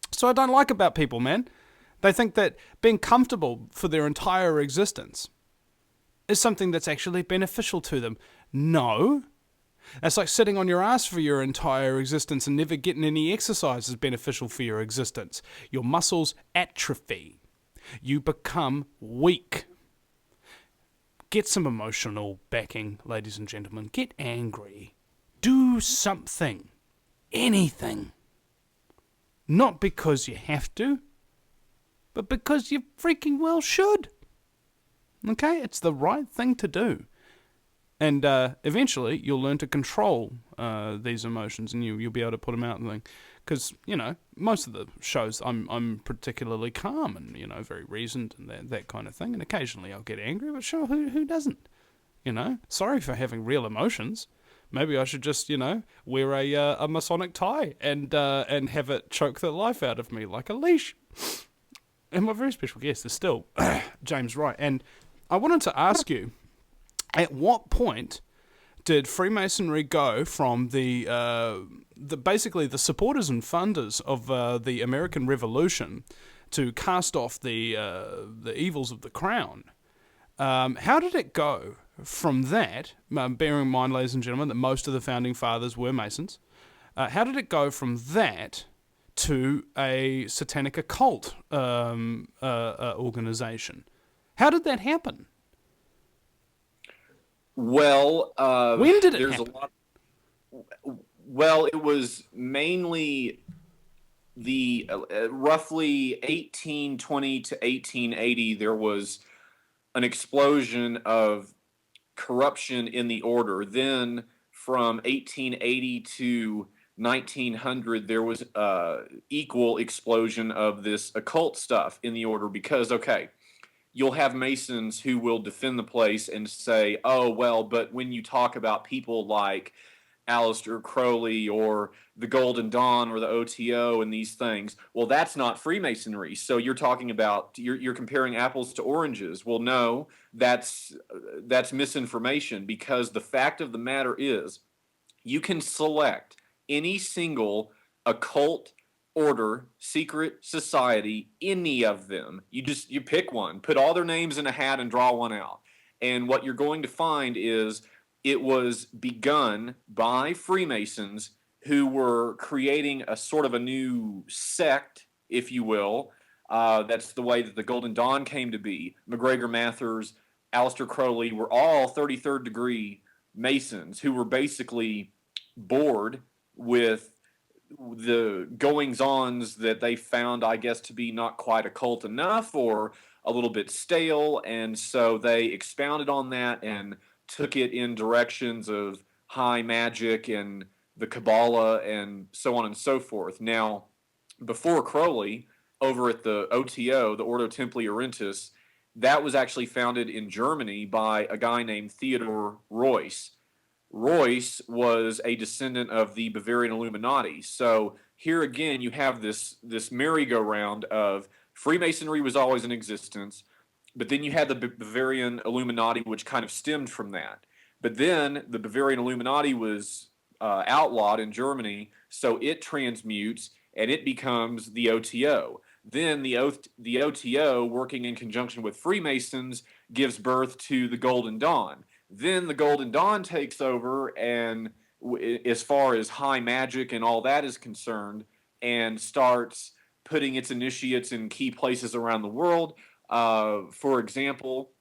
So I don't like about people, man. They think that being comfortable for their entire existence is something that's actually beneficial to them. No. That's like sitting on your ass for your entire existence and never getting any exercise is beneficial for your existence. Your muscles atrophy. You become weak. Get some emotional backing, ladies and gentlemen. Get angry. Do something. Anything. Not because you have to, but because you freaking well should. Okay? It's the right thing to do. And eventually, you'll learn to control these emotions, and you'll be able to put them out and think. Because, most of the shows, I'm particularly calm and, very reasoned and that kind of thing. And occasionally I'll get angry, but sure, who doesn't? Sorry for having real emotions. Maybe I should just, wear a Masonic tie and have it choke the life out of me like a leash. And my very special guest is still James Wright. And I wanted to ask you, at what point did Freemasonry go from the basically the supporters and funders of the American Revolution to cast off the evils of the crown? How did it go from that, bearing in mind, ladies and gentlemen, that most of the founding fathers were Masons, how did it go from that to a satanic occult organization? How did that happen? Well, when did it happen? Well, it was mainly the roughly 1820 to 1880. There was an explosion of corruption in the order. Then from 1880 to 1900, there was equal explosion of this occult stuff in the order because, okay, you'll have Masons who will defend the place and say, oh, well, but when you talk about people like Aleister Crowley or the Golden Dawn or the OTO and these things, well, that's not Freemasonry. So you're talking about, you're comparing apples to oranges. Well, no, that's misinformation, because the fact of the matter is you can select any single occult order, secret society, any of them. You pick one, put all their names in a hat and draw one out. And what you're going to find is it was begun by Freemasons who were creating a sort of a new sect, if you will. That's the way that the Golden Dawn came to be. MacGregor Mathers, Aleister Crowley were all 33rd degree Masons who were basically bored with the goings-ons that they found, I guess, to be not quite occult enough or a little bit stale. And so they expounded on that and took it in directions of high magic and the Kabbalah and so on and so forth. Now, before Crowley, over at the OTO, the Ordo Templi Orientis, that was actually founded in Germany by a guy named Theodor Reuss. Royce was a descendant of the Bavarian Illuminati. So here again, you have this merry-go-round of Freemasonry was always in existence, but then you had the Bavarian Illuminati, which kind of stemmed from that. But then the Bavarian Illuminati was outlawed in Germany, so it transmutes and it becomes the OTO. Then the OTO, working in conjunction with Freemasons, gives birth to the Golden Dawn. Then the Golden Dawn takes over, and as far as high magic and all that is concerned, and starts putting its initiates in key places around the world. For example,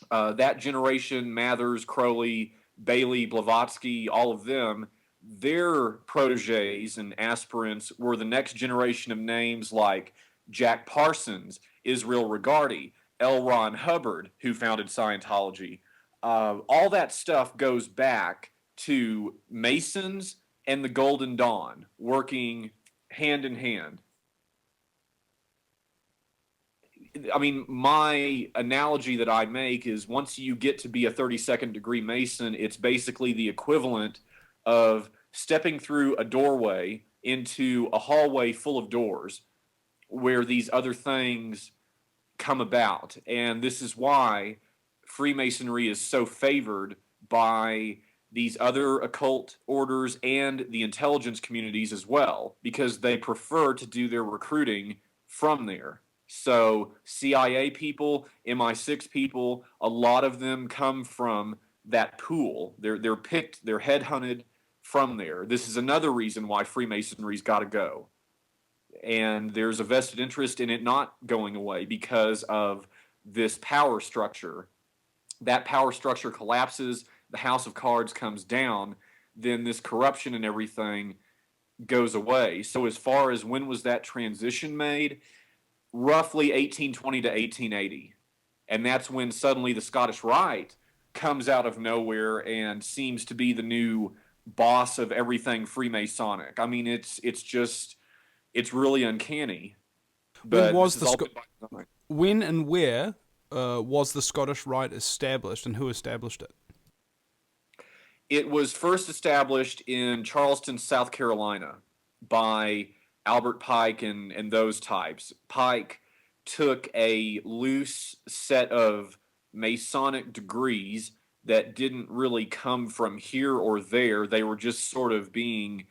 that generation, Mathers, Crowley, Bailey, Blavatsky, all of them, their proteges and aspirants were the next generation of names like Jack Parsons, Israel Regardie, L. Ron Hubbard, who founded Scientology. All that stuff goes back to Masons and the Golden Dawn working hand in hand. I mean, my analogy that I make is once you get to be a 32nd degree Mason, it's basically the equivalent of stepping through a doorway into a hallway full of doors where these other things come about. And this is why Freemasonry is so favored by these other occult orders and the intelligence communities as well, because they prefer to do their recruiting from there. So CIA people, MI6 people, a lot of them come from that pool. They're picked, they're headhunted from there. This is another reason why Freemasonry's got to go. And there's a vested interest in it not going away because of this power structure. That power structure collapses, the house of cards comes down, then this corruption and everything goes away. So as far as when was that transition made, roughly 1820 to 1880. And that's when suddenly the Scottish Rite comes out of nowhere and seems to be the new boss of everything Freemasonic. I mean, it's really uncanny. But when and where was the Scottish Rite established, and who established it? It was first established in Charleston, South Carolina, by Albert Pike and those types. Pike took a loose set of Masonic degrees that didn't really come from here or there. They were just sort of being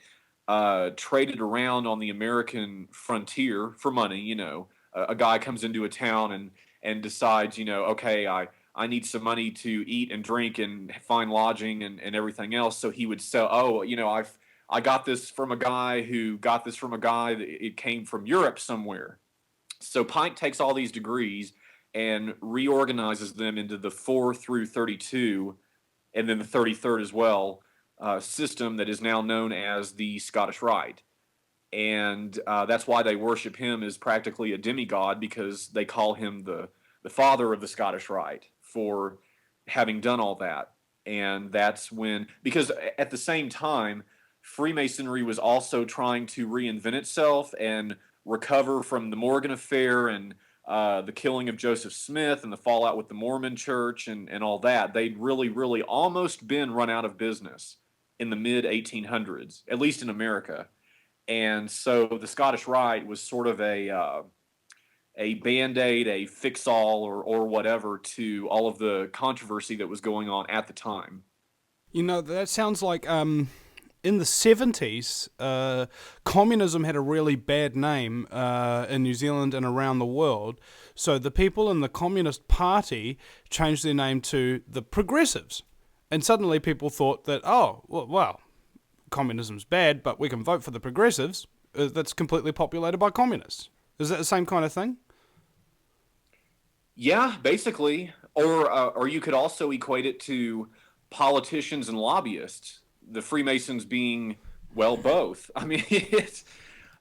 traded around on the American frontier for money. You know, a guy comes into a town and decides, you know, okay, I need some money to eat and drink and find lodging and everything else. So he would sell, oh, you know, I got this from a guy who got this from a guy that it came from Europe somewhere. So Pike takes all these degrees and reorganizes them into the 4 through 32, and then the 33rd as well, system that is now known as the Scottish Rite. And that's why they worship him as practically a demigod, because they call him the father of the Scottish Rite for having done all that. And that's when, because at the same time, Freemasonry was also trying to reinvent itself and recover from the Morgan affair and the killing of Joseph Smith and the fallout with the Mormon Church and all that. They'd really almost been run out of business in the mid-1800s, at least in America. And so the Scottish Rite was sort of a Band-Aid, a fix-all or whatever to all of the controversy that was going on at the time. You know, that sounds like in the 70s, communism had a really bad name in New Zealand and around the world. So the people in the Communist Party changed their name to the Progressives. And suddenly people thought that, oh, well, communism's bad, but we can vote for the Progressives. That's completely populated by communists. Is that the same kind of thing? Yeah, basically. Or you could also equate it to politicians and lobbyists. The Freemasons being, well, both. I mean, it's,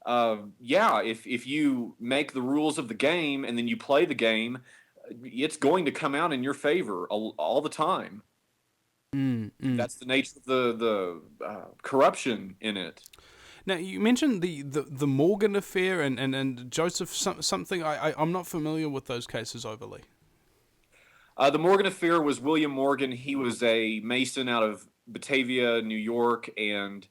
if you make the rules of the game and then you play the game, it's going to come out in your favor all the time. That's the nature of the corruption in it. Now, you mentioned the Morgan affair and Joseph something. I'm not familiar with those cases overly. The Morgan affair was William Morgan. He was a Mason out of Batavia, New York, and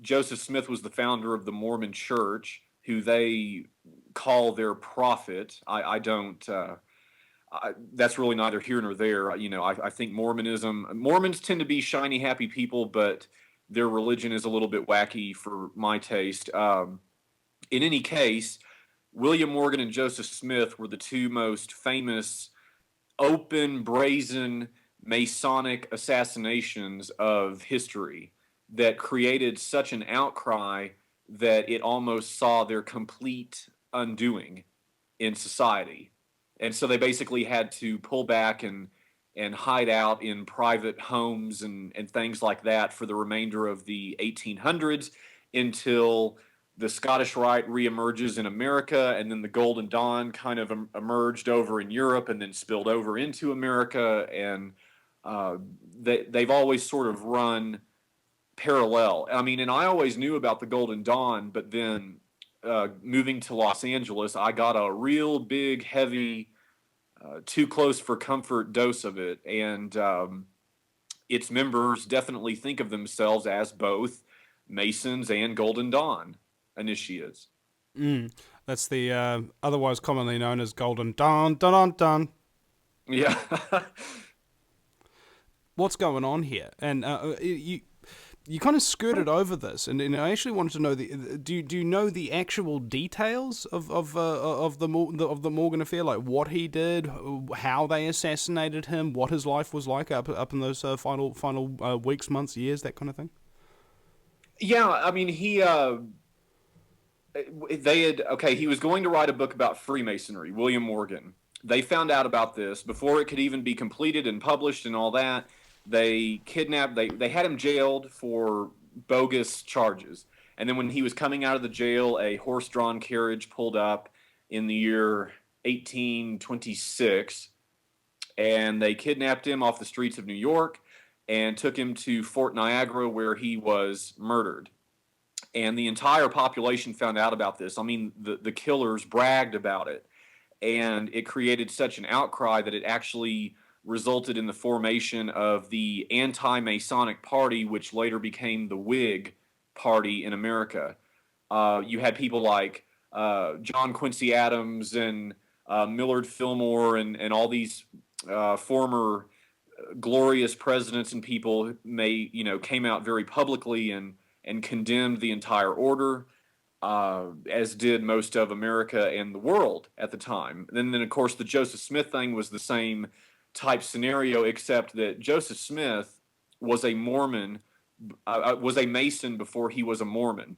Joseph Smith was the founder of the Mormon Church, who they call their prophet. I don't. That's really neither here nor there. I think Mormons tend to be shiny, happy people, but their religion is a little bit wacky for my taste. In any case, William Morgan and Joseph Smith were the two most famous open, brazen Masonic assassinations of history that created such an outcry that it almost saw their complete undoing in society. And so they basically had to pull back and hide out in private homes and things like that for the remainder of the 1800s until the Scottish Rite reemerges in America, and then the Golden Dawn kind of emerged over in Europe and then spilled over into America. And they've always sort of run parallel. I mean, and I always knew about the Golden Dawn, but then moving to Los Angeles, I got a real big, heavy, too close for comfort dose of it. And its members definitely think of themselves as both Masons and Golden Dawn initiates. That's the otherwise commonly known as Golden Dawn. Dun dun dun. Yeah. What's going on here? And you kind of skirted over this, and I actually wanted to know do you know the actual details of the Morgan affair, like what he did, how they assassinated him, what his life was like up in those final weeks, months, years, that kind of thing? Yeah, I mean, he was going to write a book about Freemasonry, William Morgan. They found out about this before it could even be completed and published and all that. They kidnapped, they had him jailed for bogus charges. And then when he was coming out of the jail, a horse-drawn carriage pulled up in the year 1826, and they kidnapped him off the streets of New York and took him to Fort Niagara, where he was murdered. And the entire population found out about this. I mean, the killers bragged about it, and it created such an outcry that it actually resulted in the formation of the anti-Masonic Party, which later became the Whig Party in America. You had people like John Quincy Adams and Millard Fillmore and all these former glorious presidents and people came out very publicly and condemned the entire order, as did most of America and the world at the time. And then of course, the Joseph Smith thing was the same type scenario, except that Joseph Smith was a Mormon, was a Mason before he was a Mormon.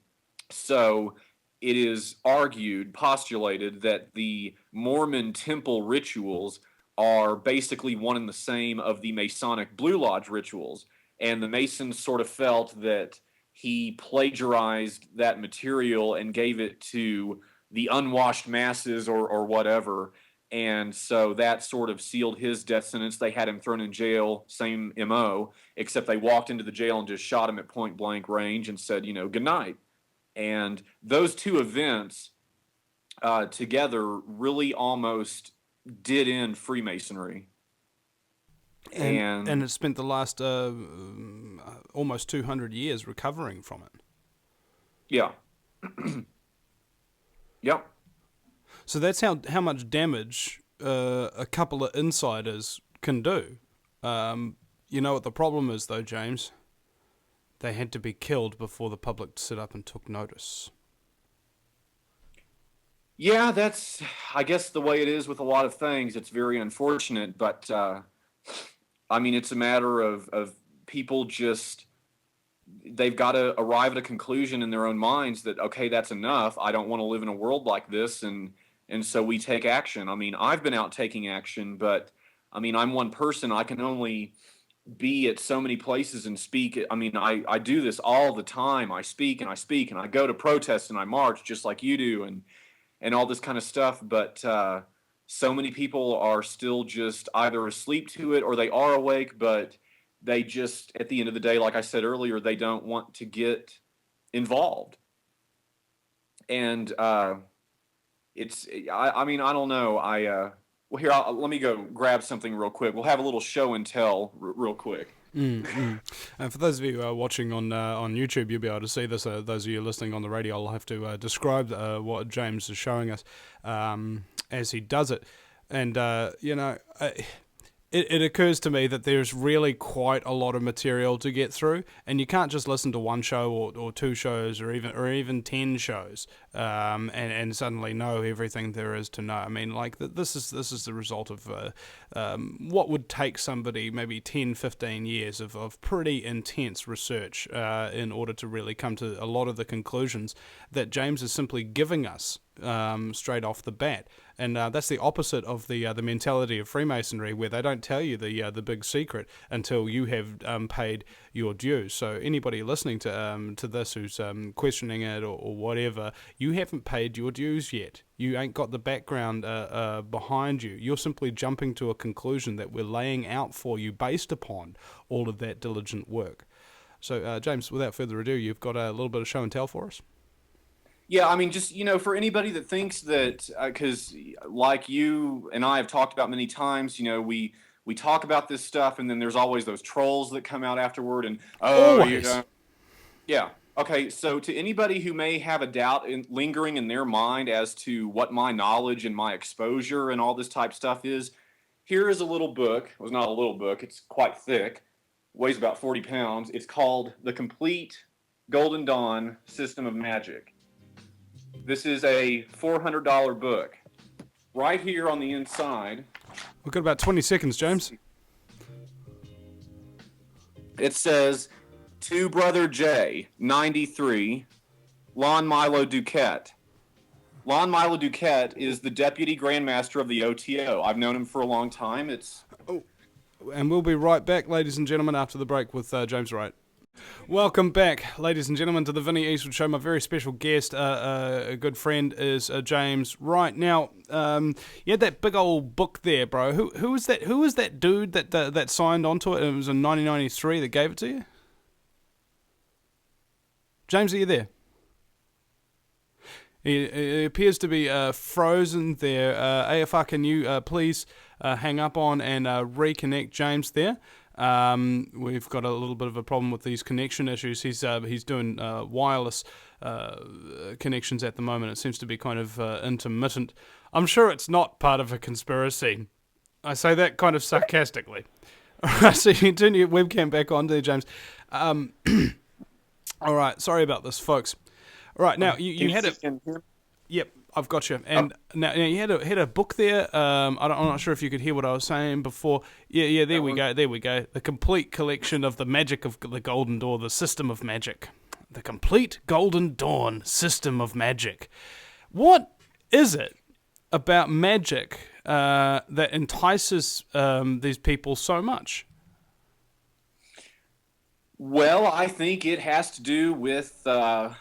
So it is postulated that the Mormon temple rituals are basically one and the same of the Masonic Blue Lodge rituals. And the Masons sort of felt that he plagiarized that material and gave it to the unwashed masses or whatever. And so that sort of sealed his death sentence. They had him thrown in jail, same MO, except they walked into the jail and just shot him at point blank range and said, good night. And those two events together really almost did end Freemasonry. And it spent the last almost 200 years recovering from it. Yeah. Yep. So that's how much damage a couple of insiders can do. You know what the problem is, though, James? They had to be killed before the public stood up and took notice. Yeah, that's, I guess, the way it is with a lot of things. It's very unfortunate, but I mean, it's a matter of people they've got to arrive at a conclusion in their own minds that, okay, that's enough. I don't want to live in a world like this. And so we take action. I mean, I've been out taking action, but I mean, I'm one person. I can only be at so many places and speak. I mean, I do this all the time. I speak and I go to protests and I march just like you do and all this kind of stuff. But so many people are still just either asleep to it or they are awake, but they just, at the end of the day, like I said earlier, they don't want to get involved. And I mean, I don't know. Well, here, let me go grab something real quick. We'll have a little show and tell real quick. And for those of you who are watching on YouTube, you'll be able to see this. Those of you listening on the radio, I'll have to describe what James is showing us as he does it. And, it occurs to me that there's really quite a lot of material to get through, and you can't just listen to one show or two shows or even 10 shows and suddenly know everything there is to know. I mean, like this is the result of what would take somebody maybe 10, 15 years of pretty intense research in order to really come to a lot of the conclusions that James is simply giving us straight off the bat. And that's the opposite of the mentality of Freemasonry, where they don't tell you the big secret until you have paid your dues. So anybody listening to this who's questioning it or whatever, you haven't paid your dues yet. You ain't got the background behind you. You're simply jumping to a conclusion that we're laying out for you based upon all of that diligent work. So James, without further ado, you've got a little bit of show and tell for us. Yeah, I mean, just, for anybody that thinks that, because like you and I have talked about many times, we talk about this stuff, and then there's always those trolls that come out afterward, and, yeah. Okay, so to anybody who may have a doubt lingering in their mind as to what my knowledge and my exposure and all this type stuff is, here is a little book. It was not a little book. It's quite thick. Weighs about 40 pounds. It's called The Complete Golden Dawn System of Magic. This is a $400 book. Right here on the inside. We've got about 20 seconds, James. It says, to Brother J, 93, Lon Milo Duquette. Lon Milo Duquette is the Deputy Grandmaster of the OTO. I've known him for a long time. And we'll be right back, ladies and gentlemen, after the break with James Wright. Welcome back, ladies and gentlemen, to the Vinny Eastwood Show. My very special guest, a good friend, is James Wright. Now, you had that big old book there, bro. Who was that? Who was that dude that signed onto it? It was in 1993 that gave it to you. James, are you there? He appears to be frozen there. AFR, can you please hang up on and reconnect James there? We've got a little bit of a problem with these connection issues. He's doing wireless connections at the moment. It seems to be kind of intermittent. I'm sure it's not part of a conspiracy. I say that kind of sarcastically. Alright, so you can turn your webcam back on there, James. Alright, sorry about this, folks. Alright, now you had it. Yep, I've got you. And now you had a book there. I'm not sure if you could hear what I was saying before. Yeah, there we go. The complete collection of the magic of the Golden Dawn, the system of magic. The complete Golden Dawn system of magic. What is it about magic that entices these people so much? Well, I think it has to do with the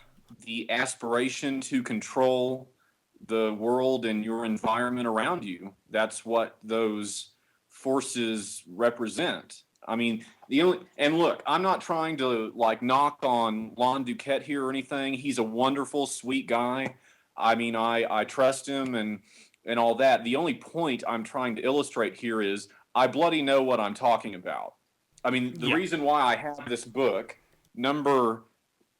aspiration to control the world and your environment around you. That's what those forces represent. I mean, and look, I'm not trying to knock on Lon Duquette here or anything. He's a wonderful, sweet guy. I mean, I trust him and all that. The only point I'm trying to illustrate here is I bloody know what I'm talking about. I mean, the reason why I have this book, number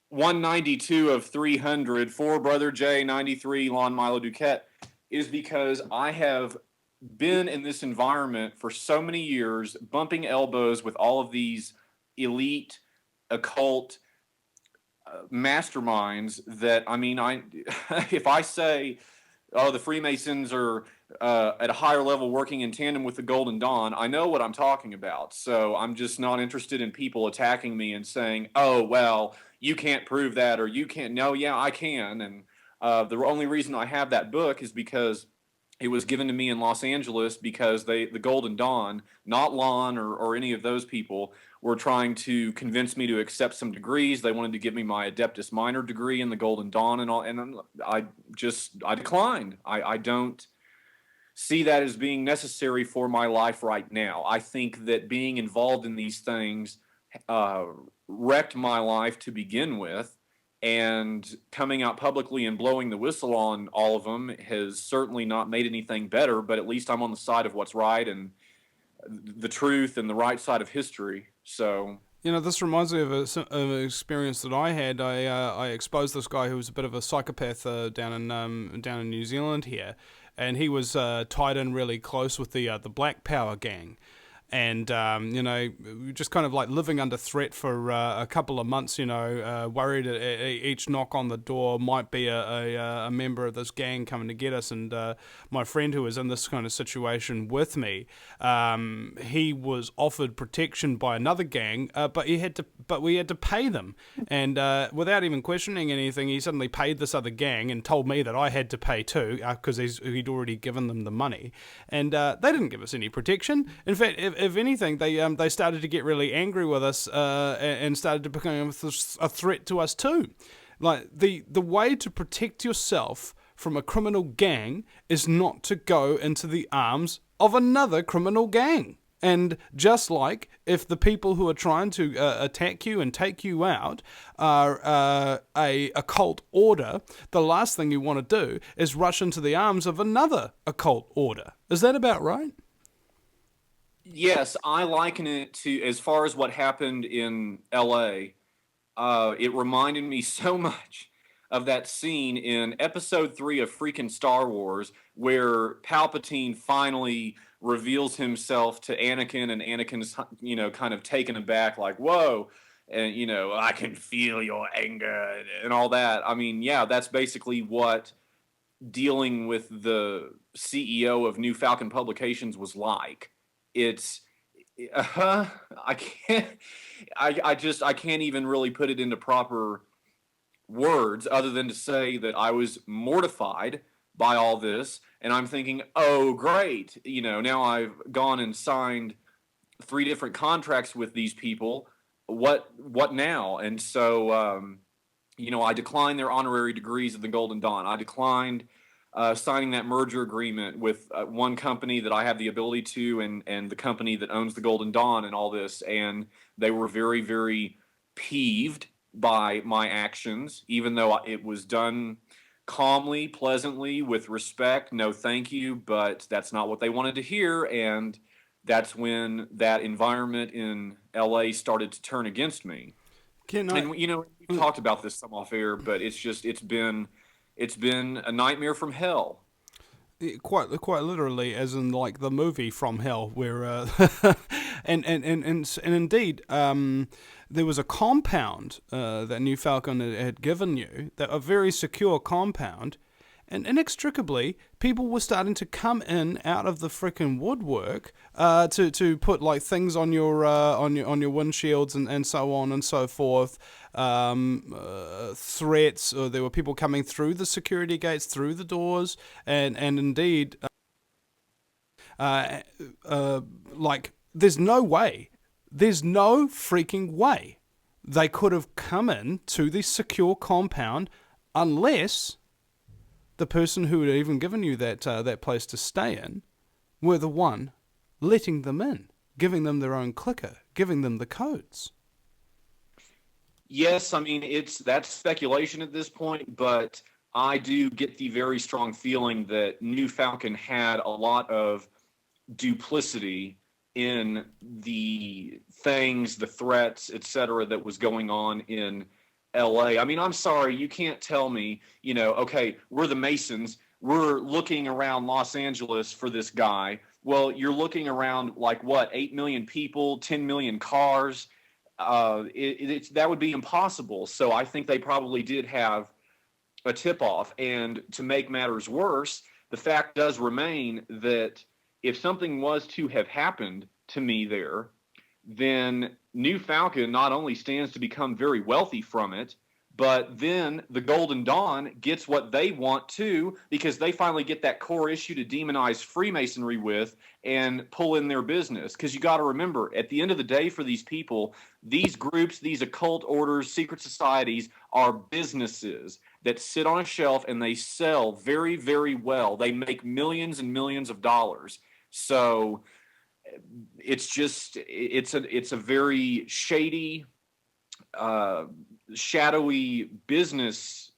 192 of 300 for Brother J, 93, Lon Milo Duquette, is because I have been in this environment for so many years, bumping elbows with all of these elite, occult masterminds that, I mean, if I say, oh, the Freemasons are at a higher level working in tandem with the Golden Dawn, I know what I'm talking about. So I'm just not interested in people attacking me and saying, oh, well, you can't prove that, or you can't. No, yeah, I can. And the only reason I have that book is because it was given to me in Los Angeles because the Golden Dawn, not Lon or any of those people, were trying to convince me to accept some degrees. They wanted to give me my Adeptus Minor degree in the Golden Dawn and all, and I declined. I don't see that as being necessary for my life right now. I think that being involved in these things wrecked my life to begin with, and coming out publicly and blowing the whistle on all of them has certainly not made anything better, but at least I'm on the side of what's right and the truth and the right side of history. So, This reminds me of an experience that I had. I exposed this guy who was a bit of a psychopath down in New Zealand here, and he was tied in really close with the Black Power gang. And, just kind of like living under threat for a couple of months, worried each knock on the door might be a member of this gang coming to get us. And my friend who was in this kind of situation with me, he was offered protection by another gang, but we had to pay them. And without even questioning anything, he suddenly paid this other gang and told me that I had to pay too, because he'd already given them the money. And they didn't give us any protection. In fact, if anything, they started to get really angry with us and started to become a threat to us too. Like the way to protect yourself from a criminal gang is not to go into the arms of another criminal gang. And just like if the people who are trying to attack you and take you out are a occult order, the last thing you want to do is rush into the arms of another occult order. Is that about right? yes, I liken it to, as far as what happened in LA, it reminded me so much of that scene in episode 3 of freaking Star Wars where Palpatine finally reveals himself to Anakin, and Anakin's, kind of taken aback, like, whoa, and, I can feel your anger and all that. I mean, yeah, that's basically what dealing with the CEO of New Falcon Publications was like. It's, I can't, I can't even really put it into proper words other than to say that I was mortified by all this, and I'm thinking, oh great, now I've gone and signed 3 different contracts with these people. What now? And so I declined their honorary degrees of the Golden Dawn. I declined signing that merger agreement with one company that I have the ability to, and the company that owns the Golden Dawn and all this. And they were very, very peeved by my actions, even though it was done calmly, pleasantly, with respect. No, thank you, but that's not what they wanted to hear. And that's when that environment in LA started to turn against me. And we talked about this some off air, but it's been a nightmare from hell. Quite literally, as in like the movie From Hell, where and indeed, there was a compound that New Falcon had given you, a very secure compound, and inextricably people were starting to come in out of the frickin' woodwork to put like things on your windshields and so on and so forth. Threats, or there were people coming through the security gates, through the doors, and indeed, like there's no freaking way they could have come in to the secure compound unless the person who had even given you that place to stay in were the one letting them in, giving them their own clicker, giving them the codes. Yes, I mean, that's speculation at this point, but I do get the very strong feeling that New Falcon had a lot of duplicity in the things, the threats, etc., that was going on in LA. I mean, I'm sorry, you can't tell me, okay, we're the Masons, we're looking around Los Angeles for this guy. Well, you're looking around like what, 8 million people, 10 million cars. That would be impossible. So I think they probably did have a tip-off. And to make matters worse, the fact does remain that if something was to have happened to me there, then New Falcon not only stands to become very wealthy from it, but then the Golden Dawn gets what they want too, because they finally get that core issue to demonize Freemasonry with and pull in their business. Because you got to remember, at the end of the day, for these people, these groups, these occult orders, secret societies are businesses that sit on a shelf and they sell very, very well. They make millions and millions of dollars. So it's a very shady, shadowy business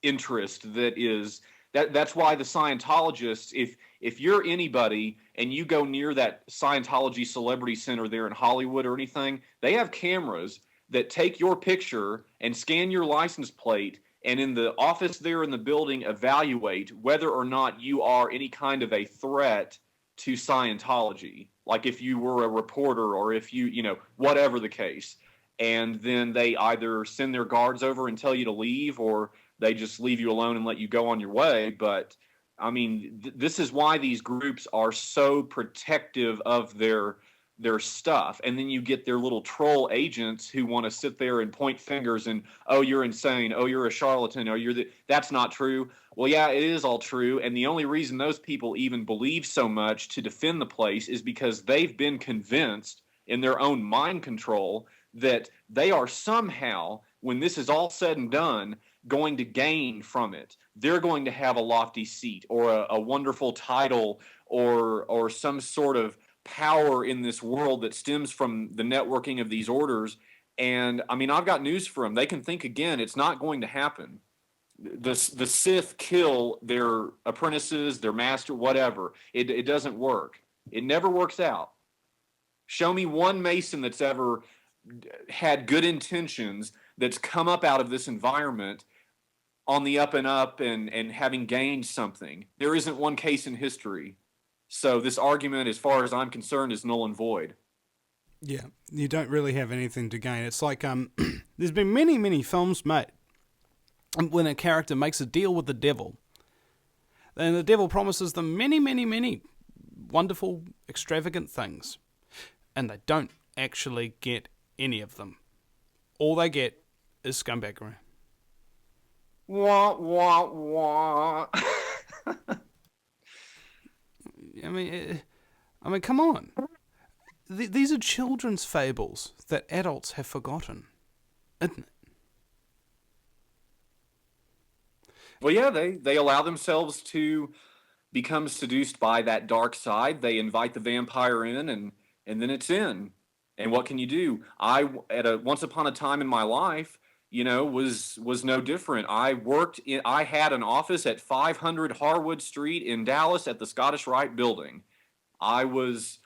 interest that's why the Scientologists, if you're anybody and you go near that Scientology Celebrity Center there in Hollywood or anything, they have cameras that take your picture and scan your license plate, and in the office there in the building evaluate whether or not you are any kind of a threat to Scientology, like if you were a reporter or if you whatever the case. And then they either send their guards over and tell you to leave, or they just leave you alone and let you go on your way. But I mean, this is why these groups are so protective of their stuff. And then you get their little troll agents who want to sit there and point fingers and, oh, you're insane. Oh, you're a charlatan. Oh, that's not true. Well, yeah, it is all true. And the only reason those people even believe so much to defend the place is because they've been convinced in their own mind control that they are somehow, when this is all said and done, going to gain from it. They're going to have a lofty seat or a wonderful title or some sort of power in this world that stems from the networking of these orders. And I mean, I've got news for them. They can think again. It's not going to happen. The Sith kill their apprentices, their master, whatever. It doesn't work. It never works out. Show me one Mason that's ever had good intentions that's come up out of this environment on the up and having gained something. There isn't one case in history. So this argument, as far as I'm concerned, is null and void. Yeah, you don't really have anything to gain. It's like there's been many films made when a character makes a deal with the devil, and the devil promises them many wonderful, extravagant things, and they don't actually get any of them. All they get is scumbaggery. Wah, wah, wah. I mean, come on. These are children's fables that adults have forgotten, isn't it? Well, yeah, they allow themselves to become seduced by that dark side. They invite the vampire in, and then it's in. And what can you do? Once upon a time in my life, was no different. I had an office at 500 Harwood Street in Dallas at the Scottish Rite building. I was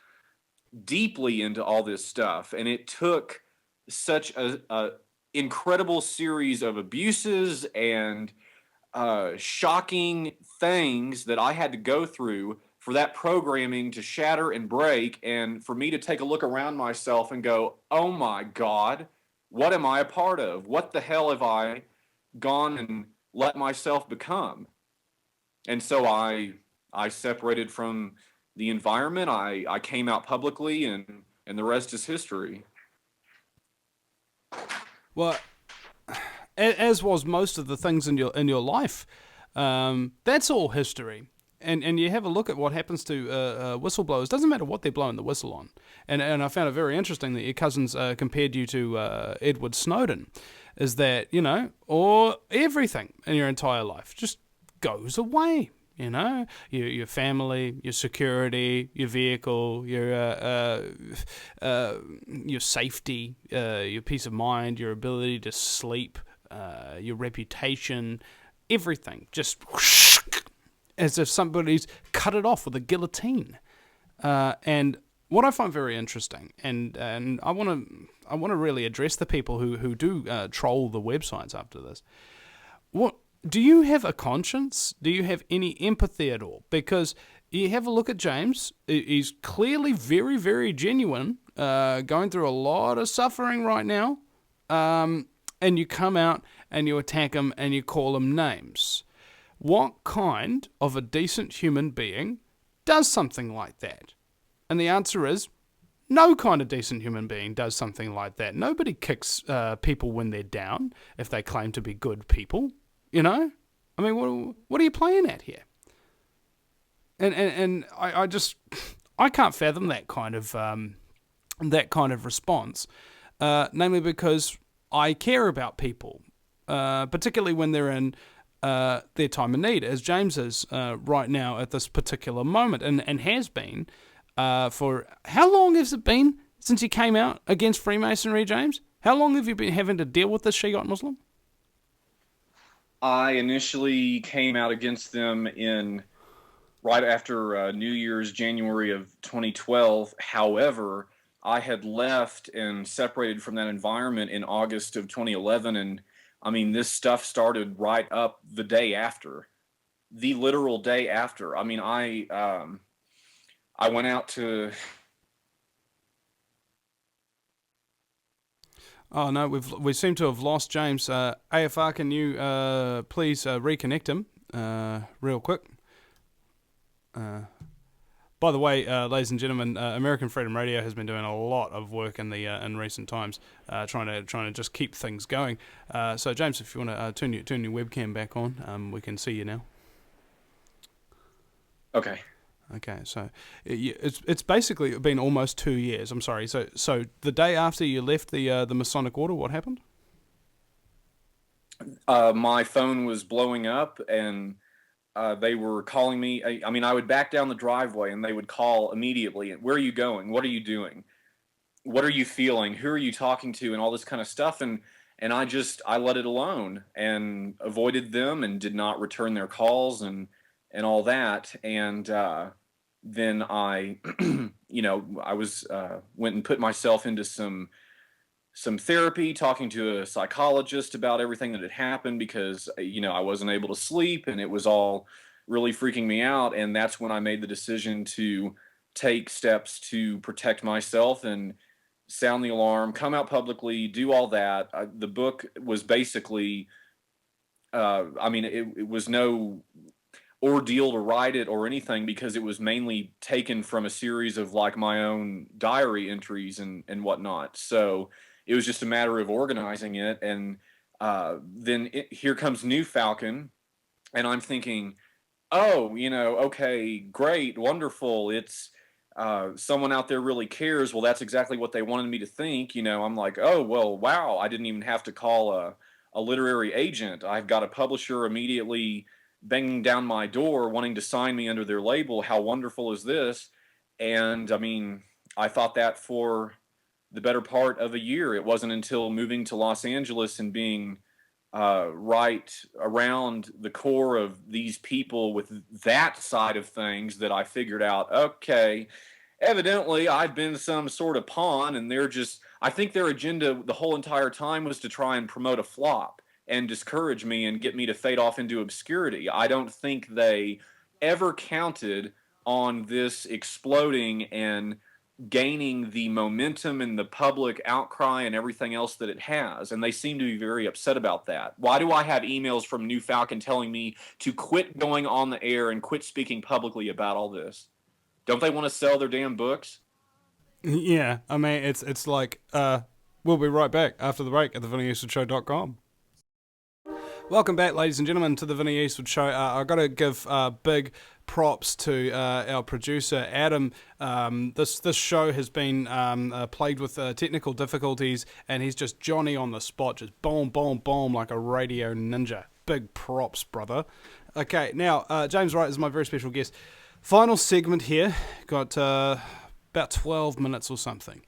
deeply into all this stuff, and it took such a incredible series of abuses and shocking things that I had to go through for that programming to shatter and break, and for me to take a look around myself and go, oh my God, what am I a part of? What the hell have I gone and let myself become? And so I separated from the environment. I came out publicly, and the rest is history. Well, as was most of the things in your life, that's all history. And you have a look at what happens to whistleblowers. Doesn't matter what they're blowing the whistle on. And I found it very interesting that your cousins compared you to Edward Snowden. Is that, or everything in your entire life just goes away. Your family, your security, your vehicle, your safety, your peace of mind, your ability to sleep, your reputation, everything just whoosh, as if somebody's cut it off with a guillotine. And what I find very interesting, and I want to really address the people who do troll the websites after this. What do you have a conscience? Do you have any empathy at all? Because you have a look at James. He's clearly very, very genuine, going through a lot of suffering right now. And you come out and you attack him and you call him names. What kind of a decent human being does something like that? And the answer is, no kind of decent human being does something like that. Nobody kicks people when they're down if they claim to be good people. I mean, what are you playing at here? And I can't fathom that kind of response, namely because I care about people, particularly when they're in their time of need, as James is right now at this particular moment, and has been for how long has it been since you came out against Freemasonry, James? How long have you been having to deal with this Shiite Muslim? I initially came out against them in right after New Year's, January of 2012. However, I had left and separated from that environment in August of 2011, and I mean, this stuff started right up the day after, the literal day after. I mean, I went out to. Oh no, we seem to have lost James. AFR, can you please reconnect him real quick? By the way, ladies and gentlemen, American Freedom Radio has been doing a lot of work in the in recent times, trying to just keep things going. So James, if you want to turn your webcam back on, we can see you now. Okay. Okay, so it's basically been almost 2 years. I'm sorry. So the day after you left the Masonic Order, what happened? My phone was blowing up, and they were calling me. I mean, I would back down the driveway, and they would call immediately. Where are you going? What are you doing? What are you feeling? Who are you talking to? And all this kind of stuff. And I let it alone and avoided them and did not return their calls and all that. And then I, I was went and put myself into some therapy, talking to a psychologist about everything that had happened, because I wasn't able to sleep and it was all really freaking me out. And that's when I made the decision to take steps to protect myself and sound the alarm, come out publicly, do all that. The book was basically, it was no ordeal to write it or anything, because it was mainly taken from a series of like my own diary entries and whatnot. So it was just a matter of organizing it. And then here comes New Falcon, and I'm thinking, oh, okay, great, wonderful. It's someone out there really cares. Well, that's exactly what they wanted me to think. I'm like, oh, well, wow, I didn't even have to call a literary agent. I've got a publisher immediately banging down my door wanting to sign me under their label. How wonderful is this? And I mean, I thought that for the better part of a year. It wasn't until moving to Los Angeles and being right around the core of these people with that side of things that I figured out, okay, evidently I've been some sort of pawn, and I think their agenda the whole entire time was to try and promote a flop and discourage me and get me to fade off into obscurity. I don't think they ever counted on this exploding and gaining the momentum and the public outcry and everything else that it has. And they seem to be very upset about that. Why do I have emails from New Falcon telling me to quit going on the air and quit speaking publicly about all this? Don't they want to sell their damn books? Yeah, I mean, it's like, we'll be right back after the break at thevinnieeastwoodshow.com. Welcome back, ladies and gentlemen, to the Vinny Eastwood Show. I've got to give big props to our producer, Adam. This show has been plagued with technical difficulties, and he's just Johnny on the spot, just boom, boom, boom, like a radio ninja. Big props, brother. Okay, now, James Wright is my very special guest. Final segment here. Got about 12 minutes or something.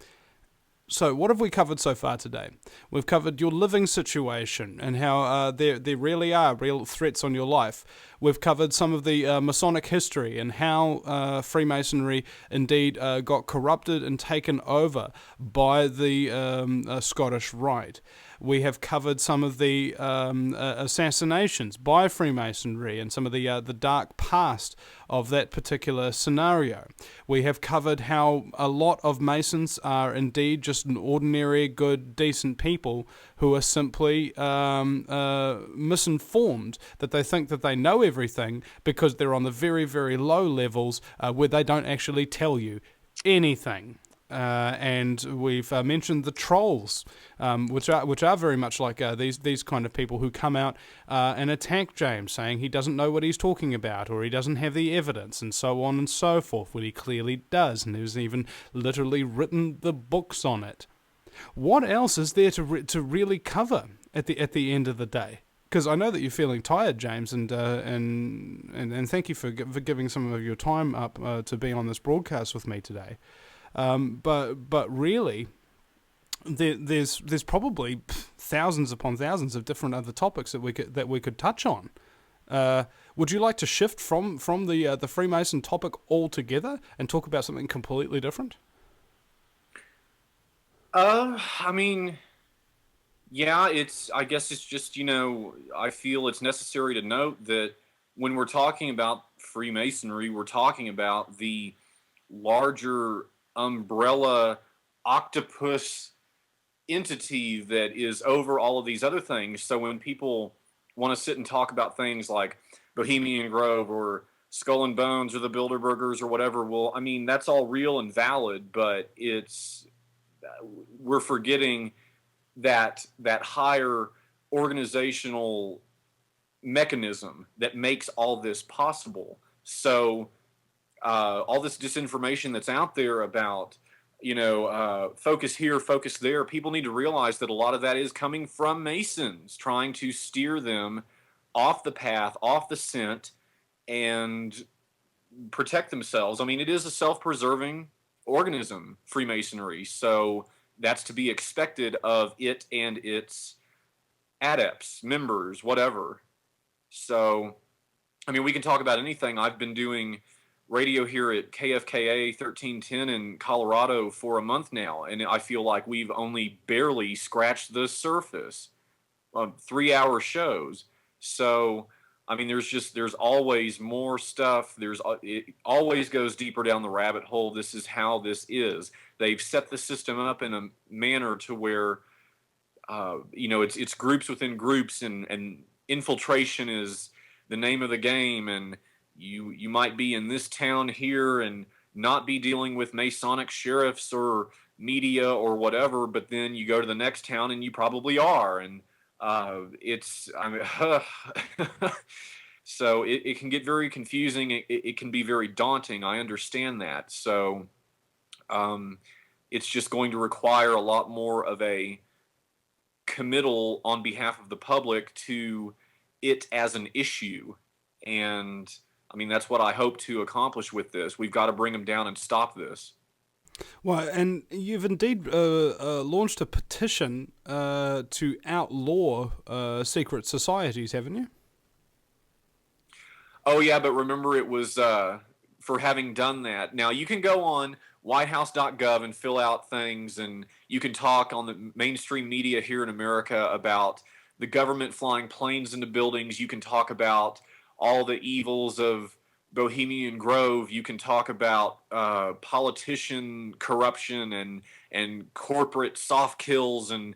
So what have we covered so far today? We've covered your living situation and how there really are real threats on your life. We've covered some of the Masonic history and how Freemasonry indeed got corrupted and taken over by the Scottish Rite. We have covered some of the assassinations by Freemasonry and some of the dark past of that particular scenario. We have covered how a lot of Masons are indeed just an ordinary, good, decent people who are simply misinformed, that they think that they know everything because they're on the very, very low levels where they don't actually tell you anything. And we've mentioned the trolls, which are very much like these kind of people who come out and attack James, saying he doesn't know what he's talking about, or he doesn't have the evidence, and so on and so forth, when he clearly does, and he's even literally written the books on it. What else is there to really cover at the end of the day? Because I know that you're feeling tired, James, and thank you for giving some of your time up to be on this broadcast with me today. But really, there's probably thousands upon thousands of different other topics that we could touch on. Would you like to shift from the Freemason topic altogether and talk about something completely different? I mean, yeah, I guess it's just, I feel it's necessary to note that when we're talking about Freemasonry, we're talking about the larger umbrella octopus entity that is over all of these other things. So when people want to sit and talk about things like Bohemian Grove or Skull and Bones or the Bilderbergers or whatever, well, I mean, that's all real and valid, but we're forgetting that higher organizational mechanism that makes all this possible. So all this disinformation that's out there about focus here, focus there, people need to realize that a lot of that is coming from Masons trying to steer them off the path, off the scent, and protect themselves. I mean, it is a self-preserving organism, Freemasonry, so that's to be expected of it and its adepts, members, whatever. So, I mean, we can talk about anything. I've been doing radio here at KFKA 1310 in Colorado for a month now, and I feel like we've only barely scratched the surface of 3-hour shows. So, I mean, there's always more stuff. It always goes deeper down the rabbit hole. This is how this is. They've set the system up in a manner to where, it's groups within groups, and infiltration is the name of the game. And you might be in this town here and not be dealing with Masonic sheriffs or media or whatever, but then you go to the next town and you probably are. And so it can get very confusing. It can be very daunting. I understand that. So it's just going to require a lot more of a committal on behalf of the public to it as an issue. And I mean, that's what I hope to accomplish with this. We've got to bring them down and stop this. Well, and you've indeed launched a petition to outlaw secret societies, haven't you? Oh, yeah, but remember it was for having done that. Now, you can go on whitehouse.gov and fill out things, and you can talk on the mainstream media here in America about the government flying planes into buildings. You can talk about all the evils of Bohemian Grove. You can talk about politician corruption and corporate soft kills and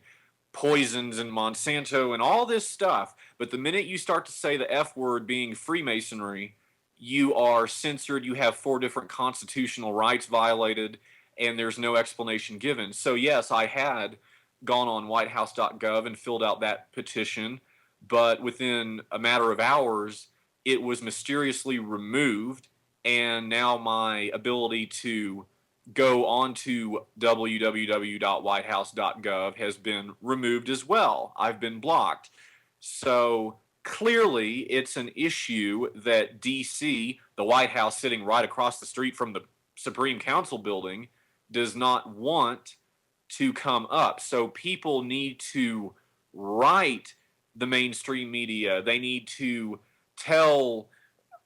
poisons and Monsanto and all this stuff. But the minute you start to say the F word, being Freemasonry, you are censored. You have 4 different constitutional rights violated, and there's no explanation given. So yes, I had gone on whitehouse.gov and filled out that petition, but within a matter of hours, it was mysteriously removed, and now my ability to go onto www.whitehouse.gov has been removed as well. I've been blocked. So clearly it's an issue that DC, the White House sitting right across the street from the Supreme Council building, does not want to come up. So people need to write the mainstream media. They need to tell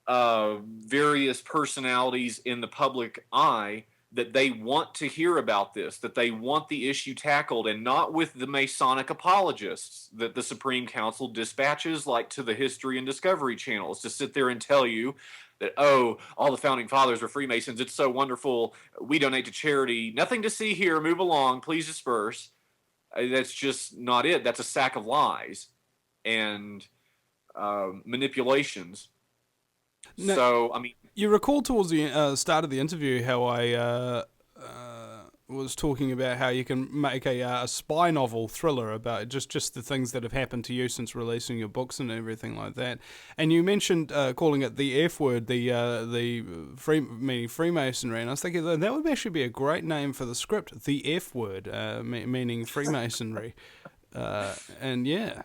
various personalities in the public eye that they want to hear about this, that they want the issue tackled, and not with the Masonic apologists that the Supreme Council dispatches, like to the History and Discovery channels, to sit there and tell you that, oh, all the founding fathers were Freemasons, it's so wonderful, we donate to charity, nothing to see here, move along, please disperse. That's just not it. That's a sack of lies and manipulations. No, so, I mean... You recall towards the start of the interview how I was talking about how you can make a spy novel thriller about just the things that have happened to you since releasing your books and everything like that. And you mentioned calling it the F word, meaning Freemasonry, and I was thinking that would actually be a great name for the script, the F word, meaning Freemasonry. And yeah.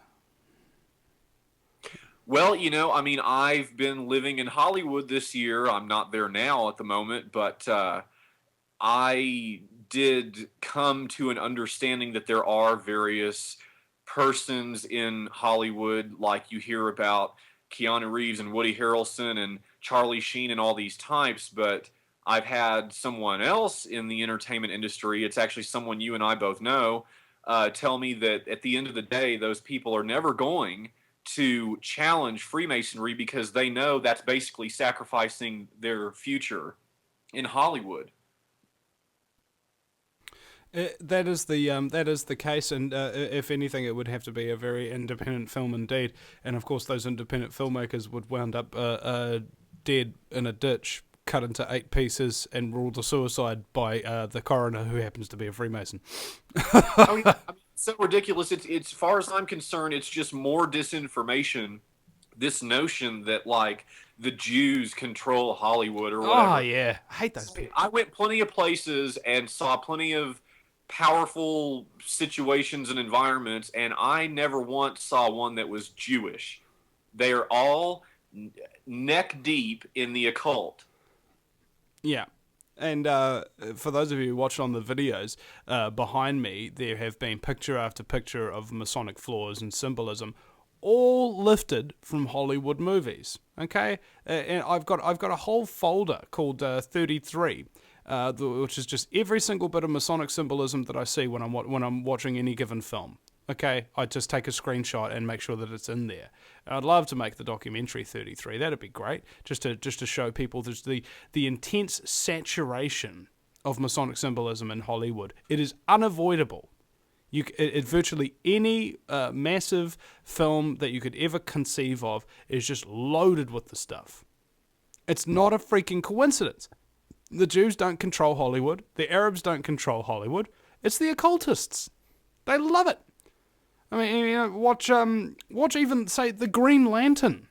Well, I mean, I've been living in Hollywood this year. I'm not there now at the moment, but I did come to an understanding that there are various persons in Hollywood, like you hear about Keanu Reeves and Woody Harrelson and Charlie Sheen and all these types, but I've had someone else in the entertainment industry, it's actually someone you and I both know, tell me that at the end of the day, those people are never going to challenge Freemasonry because they know that's basically sacrificing their future in Hollywood. That is the case, and if anything, it would have to be a very independent film indeed. And of course, those independent filmmakers would wound up dead in a ditch, cut into 8 pieces, and ruled a suicide by the coroner, who happens to be a Freemason. I mean, it's so ridiculous. It's as far as I'm concerned, it's just more disinformation. This notion that like the Jews control Hollywood or whatever. Oh yeah, I hate those people. I went plenty of places and saw plenty of powerful situations and environments, and I never once saw one that was Jewish. They are all neck deep in the occult. Yeah. And for those of you who watch on the videos, behind me, there have been picture after picture of Masonic flaws and symbolism, all lifted from Hollywood movies. Okay, and I've got a whole folder called 33, which is just every single bit of Masonic symbolism that I see when I'm watching any given film. Okay, I just take a screenshot and make sure that it's in there. I'd love to make the documentary 33. That'd be great, just to show people there's the intense saturation of Masonic symbolism in Hollywood. It is unavoidable. Virtually any massive film that you could ever conceive of is just loaded with the stuff. It's not a freaking coincidence. The Jews don't control Hollywood. The Arabs don't control Hollywood. It's the occultists. They love it. I mean, watch even, say, the Green Lantern.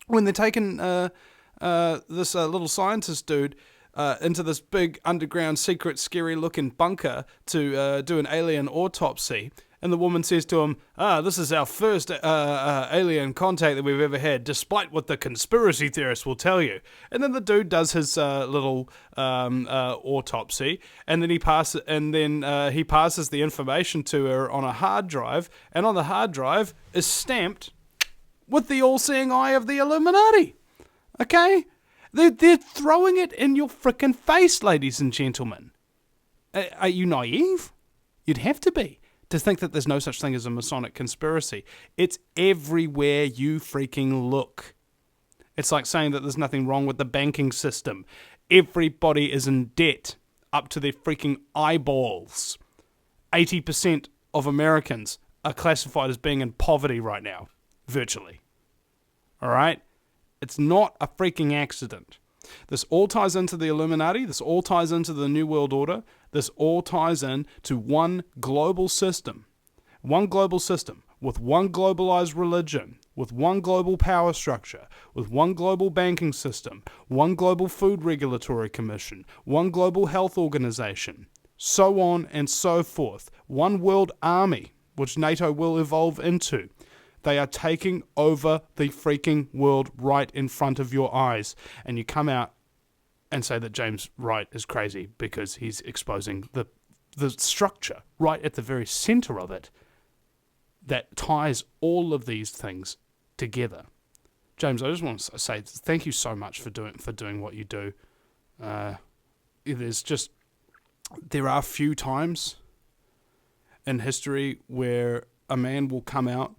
When they're taking this little scientist dude into this big underground secret scary-looking bunker to do an alien autopsy, and the woman says to him, this is our first alien contact that we've ever had, despite what the conspiracy theorists will tell you. And then the dude does his little autopsy, and then he passes the information to her on a hard drive, and on the hard drive is stamped with the all-seeing eye of the Illuminati. Okay? They're throwing it in your frickin' face, ladies and gentlemen. Are you naive? You'd have to be, to think that there's no such thing as a Masonic conspiracy. It's everywhere you freaking look. It's like saying that there's nothing wrong with the banking system. Everybody is in debt up to their freaking eyeballs. 80% of Americans are classified as being in poverty right now, virtually. All right? It's not a freaking accident. This all ties into the Illuminati. This all ties into the New World Order. This all ties in to one global system. One global system with one globalized religion, with one global power structure, with one global banking system, one global food regulatory commission, one global health organization, so on and so forth. One world army, which NATO will evolve into. They are taking over the freaking world right in front of your eyes. And you come out and say that James Wright is crazy because he's exposing the structure right at the very center of it that ties all of these things together. James, I just want to say thank you so much for doing what you do. There are few times in history where a man will come out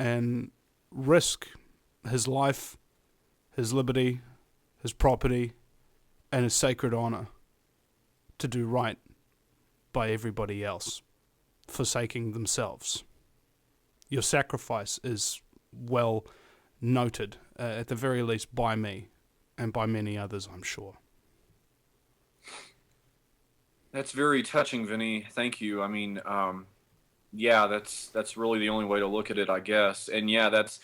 and risk his life, his liberty, his property, and his sacred honor to do right by everybody else, forsaking themselves. Your sacrifice is well noted, at the very least by me, and by many others, I'm sure. That's very touching, Vinny. Thank you. I mean, yeah, that's really the only way to look at it, I guess. And yeah, that's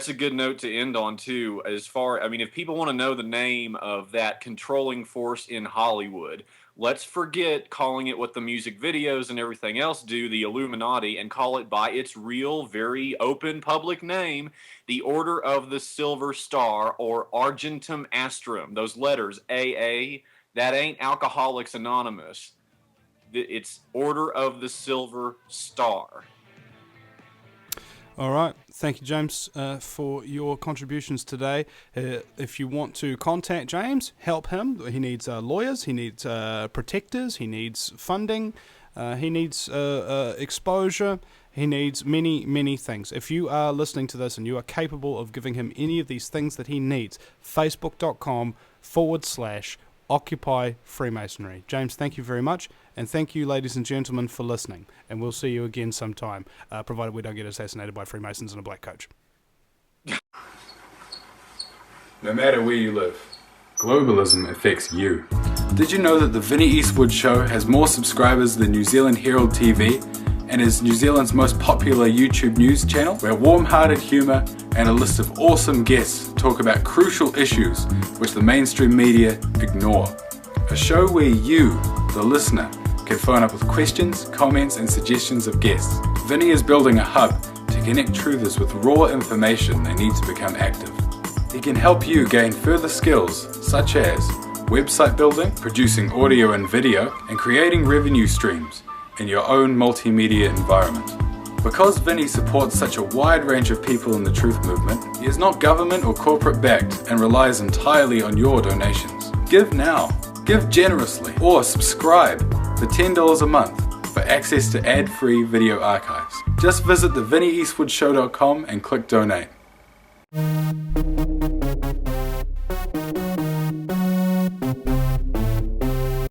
a good note to end on too. If people want to know the name of that controlling force in Hollywood, let's forget calling it what the music videos and everything else do, the Illuminati, and call it by its real, very open public name, the Order of the Silver Star, or Argentum Astrum. Those letters, AA, that ain't Alcoholics Anonymous. It's Order of the Silver Star. All right. Thank you, James, for your contributions today. If you want to contact James, help him. He needs lawyers, he needs protectors, he needs funding, he needs exposure, he needs many, many things. If you are listening to this and you are capable of giving him any of these things that he needs, facebook.com/Occupy Freemasonry. James, thank you very much, and thank you, ladies and gentlemen, for listening. And we'll see you again sometime, provided we don't get assassinated by Freemasons in a black coach. No matter where you live, globalism affects you. Did you know that the Vinny Eastwood Show has more subscribers than New Zealand Herald TV and is New Zealand's most popular YouTube news channel, where warm-hearted humour and a list of awesome guests talk about crucial issues which the mainstream media ignore? A show where you, the listener, can phone up with questions, comments and suggestions of guests. Vinny is building a hub to connect truthers with raw information they need to become active. He can help you gain further skills such as website building, producing audio and video, and creating revenue streams in your own multimedia environment. Because Vinny supports such a wide range of people in the truth movement, he is not government or corporate backed and relies entirely on your donations. Give now, give generously, or subscribe for $10 a month for access to ad-free video archives. Just visit thevinnyeastwoodshow.com and click donate.